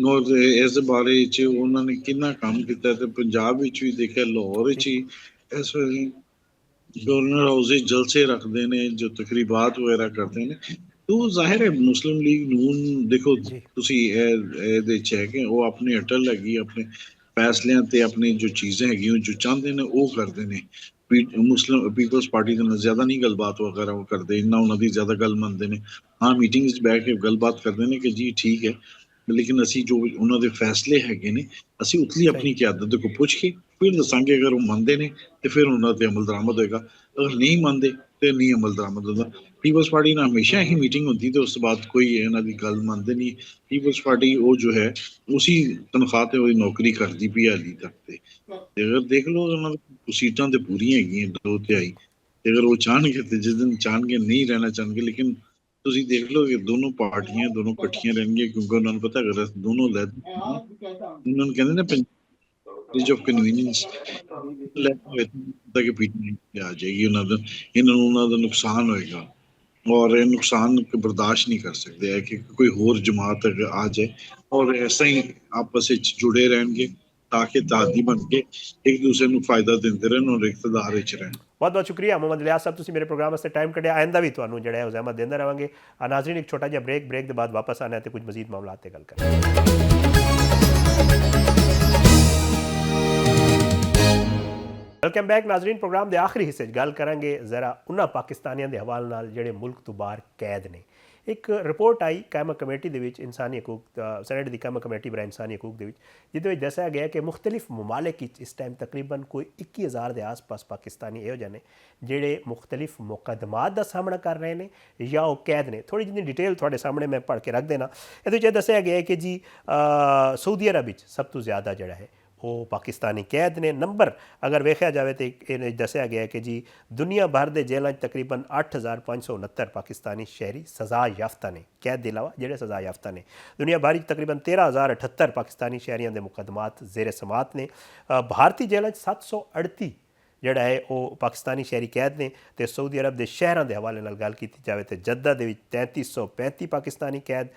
ਔਰ ਇਸ ਬਾਰੇ 'ਚ ਉਹਨਾਂ ਨੇ ਕਿੰਨਾ ਕੰਮ ਕੀਤਾ। ਤੇ ਪੰਜਾਬ ਵਿੱਚ ਵੀ ਦੇਖਿਆ ਲਾਹੌਰ 'ਚ ਹੀ ਇਸ ਵੇਲੇ ਗਵਰਨਰ ਹਾਊਸ ਵਿੱਚ ਜਲਸੇ ਰੱਖਦੇ ਨੇ, ਜੋ ਤਕਰੀਬਾਤ ਵਗੈਰਾ ਕਰਦੇ ਨੇ। तो जाहिर है मुस्लिम लीग नून देखो ਤੁਸੀਂ ਇਹਦੇ 'ਚ ਹੈ ਕਿ ਉਹ ਆਪਣੇ ਅਟਲ ਹੈਗੀ ਆਪਣੇ ਫੈਸਲਿਆਂ ਤੇ ਆਪਣੀ ਜੋ ਚੀਜ਼ਾਂ ਹੈਗੀਆਂ ਜੋ ਚਾਹੁੰਦੇ ਨੇ ਉਹ ਕਰਦੇ ਨੇ। ਮੁਸਲਿਮ ਪੀਪਲਸ ਪਾਰਟੀ ਦੇ ਨਾਲ ਜ਼ਿਆਦਾ ਨਹੀਂ ਗੱਲਬਾਤ ਵਗੈਰਾ ਉਹ ਕਰਦੇ, ਇੰਨਾ ਉਹਨਾਂ ਦੀ ਜ਼ਿਆਦਾ ਗੱਲ ਮੰਨਦੇ ਨੇ। ਹਾਂ ਮੀਟਿੰਗਸ 'ਚ ਬੈਠ ਕੇ ਗੱਲਬਾਤ ਕਰਦੇ ਨੇ ਕਿ ਜੀ ਠੀਕ ਹੈ, ਲੇਕਿਨ ਅਸੀਂ ਜੋ ਉਹਨਾਂ ਦੇ ਫੈਸਲੇ ਹੈਗੇ ਨੇ ਅਸੀਂ ਉਤਲੀ ਆਪਣੀ ਕਿਆਦਤ ਕੋ ਪੁੱਛ ਕੇ ਫਿਰ ਦੱਸਾਂਗੇ। ਅਗਰ ਉਹ ਮੰਨਦੇ ਨੇ ਤੇ ਫਿਰ ਉਹਨਾਂ ਤੇ ਅਮਲ ਦਰਾਮਦ ਹੋਏਗਾ, ਅਗਰ ਨਹੀਂ ਮੰਨਦੇ ਤੇ ਨਹੀਂ ਅਮਲ ਦਰਾਮਦ ਹੁੰਦਾ। ਪੀਪਲਸ ਪਾਰਟੀ ਨਾਲ ਹਮੇਸ਼ਾ ਹੀ ਮੀਟਿੰਗ ਹੁੰਦੀ ਤੇ ਉਸ ਤੋਂ ਬਾਅਦ ਕੋਈ ਇਹਨਾਂ ਦੀ ਗੱਲ ਮੰਨਦੇ ਨਹੀਂ। ਪੀਪਲਸ ਪਾਰਟੀ ਉਹ ਜੋ ਹੈ ਉਸੀ ਤਨਖਾਹ ਤੇ ਉਹਦੀ ਨੌਕਰੀ ਕਰਦੀ ਪਈ ਹਾਲੀ ਤੱਕ। ਤੇ ਅਗਰ ਦੇਖ ਲਓ ਉਹਨਾਂ ਦੀ ਸੀਟਾਂ ਤੇ ਪੂਰੀਆਂ ਹੈਗੀਆਂ 2/3, ਤੇ ਅਗਰ ਉਹ ਚਾਹਣਗੇ ਤੇ ਜਿਸ ਦਿਨ ਚਾਹਣਗੇ ਨਹੀਂ ਰਹਿਣਾ ਚਾਹਣਗੇ। ਲੇਕਿਨ ਤੁਸੀਂ ਦੇਖ ਲਓ ਕਿ ਦੋਨੋਂ ਪਾਰਟੀਆਂ ਦੋਨੋਂ ਇਕੱਠੀਆਂ ਰਹਿਣਗੀਆਂ, ਕਿਉਂਕਿ ਉਹਨਾਂ ਨੂੰ ਪਤਾ ਅਗਰ ਦੋਨੋਂ ਲੈ ਉਹਨਾਂ ਨੂੰ ਕਹਿੰਦੇ ਨੇ ਬ੍ਰਿਜ ਆਫ ਕਨਵੀਨੀਅੰਸ ਲੈ ਕਿ ਪੀਟੀ ਆ ਜਾਏਗੀ ਉਹਨਾਂ ਦਾ, ਇਹਨਾਂ ਨੂੰ ਉਹਨਾਂ ਦਾ ਨੁਕਸਾਨ ਹੋਏਗਾ ਔਰ ਇਹ ਨੁਕਸਾਨ ਬਰਦਾਸ਼ਤ ਨਹੀਂ ਕਰ ਸਕਦੇ ਹੈ ਕਿ ਕੋਈ ਹੋਰ ਜਮਾਤ ਆ ਜਾਏ ਔਰ ਐਸਾ ਹੀ ਆਪਸ ਵਿੱਚ ਜੁੜੇ ਰਹਿਣਗੇ ਤਾਂ ਕਿ ਦਾਦੀ ਬਣ ਕੇ ਇੱਕ ਦੂਸਰੇ ਨੂੰ ਫਾਇਦਾ ਦਿੰਦੇ ਰਹਿਣ ਔਰ ਇਕਤਦਾਰ ਵਿੱਚ ਰਹਿਣ। ਬਹੁਤ ਬਹੁਤ ਸ਼ੁਕਰੀਆ ਮੁਹੰਮਦ ਇਲਿਆਸ ਸਾਹਿਬ, ਤੁਸੀਂ ਮੇਰੇ ਪ੍ਰੋਗਰਾਮ ਵਾਸਤੇ ਟਾਈਮ ਕੱਢਿਆ। ਆਇੰਦਾ ਵੀ ਤੁਹਾਨੂੰ ਜਿਹੜਾ ਹੈ ਉਹ ਜ਼ਹਿਮਤ ਦਿੰਦੇ ਰਹਾਂਗੇ। ਨਾਜ਼ਰੀਨ ਇੱਕ ਛੋਟਾ ਜਿਹਾ ਬ੍ਰੇਕ ਦੇ ਬਾਅਦ ਵਾਪਸ ਆਉਣਾ ਤੇ ਕੁਝ ਮਜ਼ੀਦ ਮਾਮਲਾਤ ਤੇ ਗੱਲ ਕਰਾਂਗੇ। Welcome back Nazreen. ਪ੍ਰੋਗਰਾਮ ਦੇ ਆਖਰੀ ਹਿੱਸੇ 'ਚ ਗੱਲ ਕਰਾਂਗੇ ਜ਼ਰਾ ਉਹਨਾਂ ਪਾਕਿਸਤਾਨੀਆਂ ਦੇ ਹਵਾਲੇ ਨਾਲ ਜਿਹੜੇ ਮੁਲਕ ਤੋਂ ਬਾਹਰ ਕੈਦ ਨੇ। ਇੱਕ ਰਿਪੋਰਟ ਆਈ ਕਾਇਮਾ ਕਮੇਟੀ ਦੇ ਵਿੱਚ, ਇਨਸਾਨੀ ਹਕੂਕ ਸੈਨੇਟ ਦੀ ਕਾਇਮਾ ਕਮੇਟੀ ਬਰਾਏ ਇਨਸਾਨੀ ਹਕੂਕ ਦੇ ਵਿੱਚ, ਜਿਹਦੇ ਵਿੱਚ ਦੱਸਿਆ ਗਿਆ ਕਿ ਮੁਖਤਲਿਫ ਮਮਾਲਿਕ ਵਿੱਚ ਇਸ ਟਾਈਮ ਤਕਰੀਬਨ ਕੋਈ 21,000 ਦੇ ਆਸ-ਪਾਸ ਪਾਕਿਸਤਾਨੀ ਇਹੋ ਜਿਹੇ ਨੇ ਜਿਹੜੇ ਮੁਖਤਲਿਫ ਮੁਕੱਦਮਾਤ ਦਾ ਸਾਹਮਣਾ ਕਰ ਰਹੇ ਨੇ ਜਾਂ ਉਹ ਕੈਦ ਨੇ। ਥੋੜ੍ਹੀ ਜਿਹੀ ਡਿਟੇਲ ਤੁਹਾਡੇ ਸਾਹਮਣੇ ਮੈਂ ਪੜ੍ਹ ਕੇ ਰੱਖ ਦੇਣਾ। ਇਹਦੇ ਵਿੱਚ ਇਹ ਦੱਸਿਆ ਗਿਆ ਕਿ ਜੀ ਸਾਊਦੀ ਅਰਬ ਵਿੱਚ ਸਭ ਤੋਂ ਜ਼ਿਆਦਾ ਜਿਹੜਾ ਹੈ ਉਹ ਪਾਕਿਸਤਾਨੀ ਕੈਦ ਨੇ। ਨੰਬਰ ਅਗਰ ਵੇਖਿਆ ਜਾਵੇ ਤਾਂ ਇਹ ਦੱਸਿਆ ਗਿਆ ਕਿ ਜੀ ਦੁਨੀਆ ਭਰ ਦੇ ਜੇਲ੍ਹਾਂ 'ਚ ਤਕਰੀਬਨ 8,569 ਪਾਕਿਸਤਾਨੀ ਸ਼ਹਿਰੀ ਸਜ਼ਾ ਯਾਫਤਾ ਨੇ, ਕੈਦ ਦੇ ਇਲਾਵਾ ਜਿਹੜੇ ਸਜ਼ਾ ਯਾਫਤਾ ਨੇ। ਦੁਨੀਆ ਭਰ 'ਚ ਤਕਰੀਬਨ 13,078 ਪਾਕਿਸਤਾਨੀ ਸ਼ਹਿਰੀਆਂ ਦੇ ਮੁਕੱਦਮਾਤ ਜ਼ੇਰੇ ਸਮਾਤ ਨੇ। ਭਾਰਤੀ ਜੇਲ੍ਹਾਂ 'ਚ 738 ਜਿਹੜਾ ਹੈ ਉਹ ਪਾਕਿਸਤਾਨੀ ਸ਼ਹਿਰੀ ਕੈਦ ਨੇ। ਤੇ ਸਾਊਦੀ ਅਰਬ ਦੇ ਸ਼ਹਿਰਾਂ ਦੇ ਹਵਾਲੇ ਨਾਲ ਗੱਲ ਕੀਤੀ ਜਾਵੇ ਤਾਂ ਜੱਦਾ ਦੇ ਵਿੱਚ 3335 ਪਾਕਿਸਤਾਨੀ ਕੈਦ,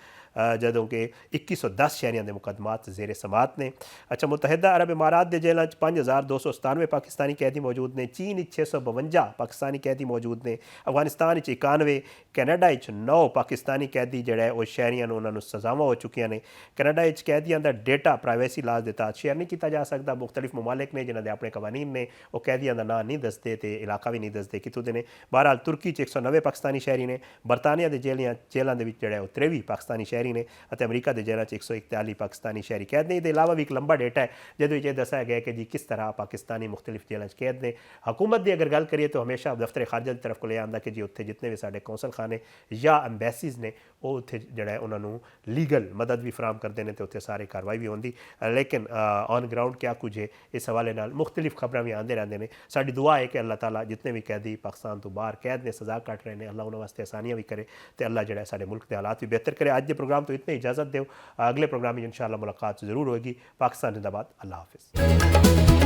ਜਦੋਂ ਕਿ 2110 ਸ਼ਹਿਰੀਆਂ ਦੇ ਮੁਕੱਦਮਾਤ ਜ਼ੇਰੇ ਸਮਾਤ ਨੇ। ਅੱਛਾ, ਮੁਤਹਿਦਾ ਅਰਬ ਇਮਾਰਾਤ ਦੇ ਜੇਲ੍ਹਾਂ 'ਚ 5297 ਪਾਕਿਸਤਾਨੀ ਕੈਦੀ ਮੌਜੂਦ ਨੇ। ਚੀਨ ਵਿੱਚ 652 ਪਾਕਿਸਤਾਨੀ ਕੈਦੀ ਮੌਜੂਦ ਨੇ। ਅਫਗਾਨਿਸਤਾਨ ਵਿੱਚ 91, ਕੈਨੇਡਾ ਵਿੱਚ 9 ਪਾਕਿਸਤਾਨੀ ਕੈਦੀ ਜਿਹੜਾ ਹੈ ਉਹ ਸ਼ਹਿਰੀਆਂ ਨੂੰ ਉਹਨਾਂ ਨੂੰ ਸਜ਼ਾਵਾਂ ਹੋ ਚੁੱਕੀਆਂ ਨੇ। ਕੈਨੇਡਾ ਵਿੱਚ ਕੈਦੀਆਂ ਦਾ ਡੇਟਾ ਪ੍ਰਾਈਵੇਸੀ ਲਾਜ਼ ਦੇ ਤਹਿਤ ਸ਼ੇਅਰ ਨਹੀਂ ਕੀਤਾ ਜਾ ਸਕਦਾ। ਮੁਖਤਲਿਫ ਮਮਾਲਿਕ ਨੇ ਜਿਨ੍ਹਾਂ ਦੇ ਆਪਣੇ ਕਵਾਨੀਨ ਨੇ, ਉਹ ਕੈਦੀਆਂ ਦਾ ਨਾਂ ਨਹੀਂ ਦੱਸਦੇ ਤੇ ਇਲਾਕਾ ਵੀ ਨਹੀਂ ਦੱਸਦੇ ਕਿੱਥੋਂ ਦੇ ਨੇ। ਬਹਰਹਾਲ ਤੁਰਕੀ 'ਚ 190 ਪਾਕਿਸਤਾਨੀ ਸ਼ਹਿਰੀ ਨੇ। ਬਰਤਾਨੀਆ ਦੇ ਜੇਲ੍ਹਾਂ ਦੇ ਵਿੱਚ ਜਿਹੜਾ ਉਹ 23 ਪਾਕਿਸਤਾਨੀ ਸ਼ਹਿਰੀ ਸ਼ਹਿਰੀ ਨੇ ਅਤੇ ਅਮਰੀਕਾ ਦੇ ਜੇਲ੍ਹਾਂ 'ਚ 141 ਪਾਕਿਸਤਾਨੀ ਸ਼ਹਿਰੀ ਕੈਦ ਨੇ। ਇਹਦੇ ਇਲਾਵਾ ਵੀ ਇੱਕ ਲੰਬਾ ਡੇਟਾ ਹੈ ਜਿਹਦੇ ਵਿੱਚ ਇਹ ਦੱਸਿਆ ਗਿਆ ਕਿ ਜੀ ਕਿਸ ਤਰ੍ਹਾਂ ਪਾਕਿਸਤਾਨੀ ਮੁਖਤਲਿਫ ਜੇਲ੍ਹਾਂ 'ਚ ਕੈਦ ਨੇ। ਹਕੂਮਤ ਦੀ ਅਗਰ ਗੱਲ ਕਰੀਏ ਤਾਂ ਹਮੇਸ਼ਾ ਦਫ਼ਤਰ ਖਾਰਜਾ ਦੀ ਤਰਫ ਕੋਲ ਇਹ ਆਉਂਦਾ ਕਿ ਜੀ ਉੱਥੇ ਜਿतने ਵੀ ਸਾਡੇ ਕੌਂਸਲ ਖਾਨੇ ਜਾਂ ਐਮਬੈਸੀਜ਼ ਨੇ ਉਹ ਉੱਥੇ ਜਿਹੜਾ ਉਹਨਾਂ ਨੂੰ ਲੀਗਲ ਮਦਦ ਵੀ ਫਰਾਹਮ ਕਰਦੇ ਨੇ ਤੇ ਉੱਥੇ ਸਾਰੀ ਕਾਰਵਾਈ ਵੀ ਹੁੰਦੀ। ਲੇਕਿਨ ਔਨ ਗਰਾਊਂਡ क्या कुछ है इस हवाले नाल मुख्तलिफ खबर भी आते रहते हैं। साड़ी दुआ है कि अल्लाह ताला जितने भी कैदी पाकिस्तान तो बाहर कैद ने सज़ा कट रहे हैं अल्लाह उन्होंने वास्ते आसानियाँ भी करे तो अल्लाह जो है साढ़े मुल्क के हालात भी बेहतर करे। अज के प्रोग्राम तो इतनी इजाज़त दो, अगले प्रोग्राम में इंशाअल्लाह मुलाकात ज़रूर होगी। पाकिस्तान जिंदाबाद, अल्लाह हाफिज़।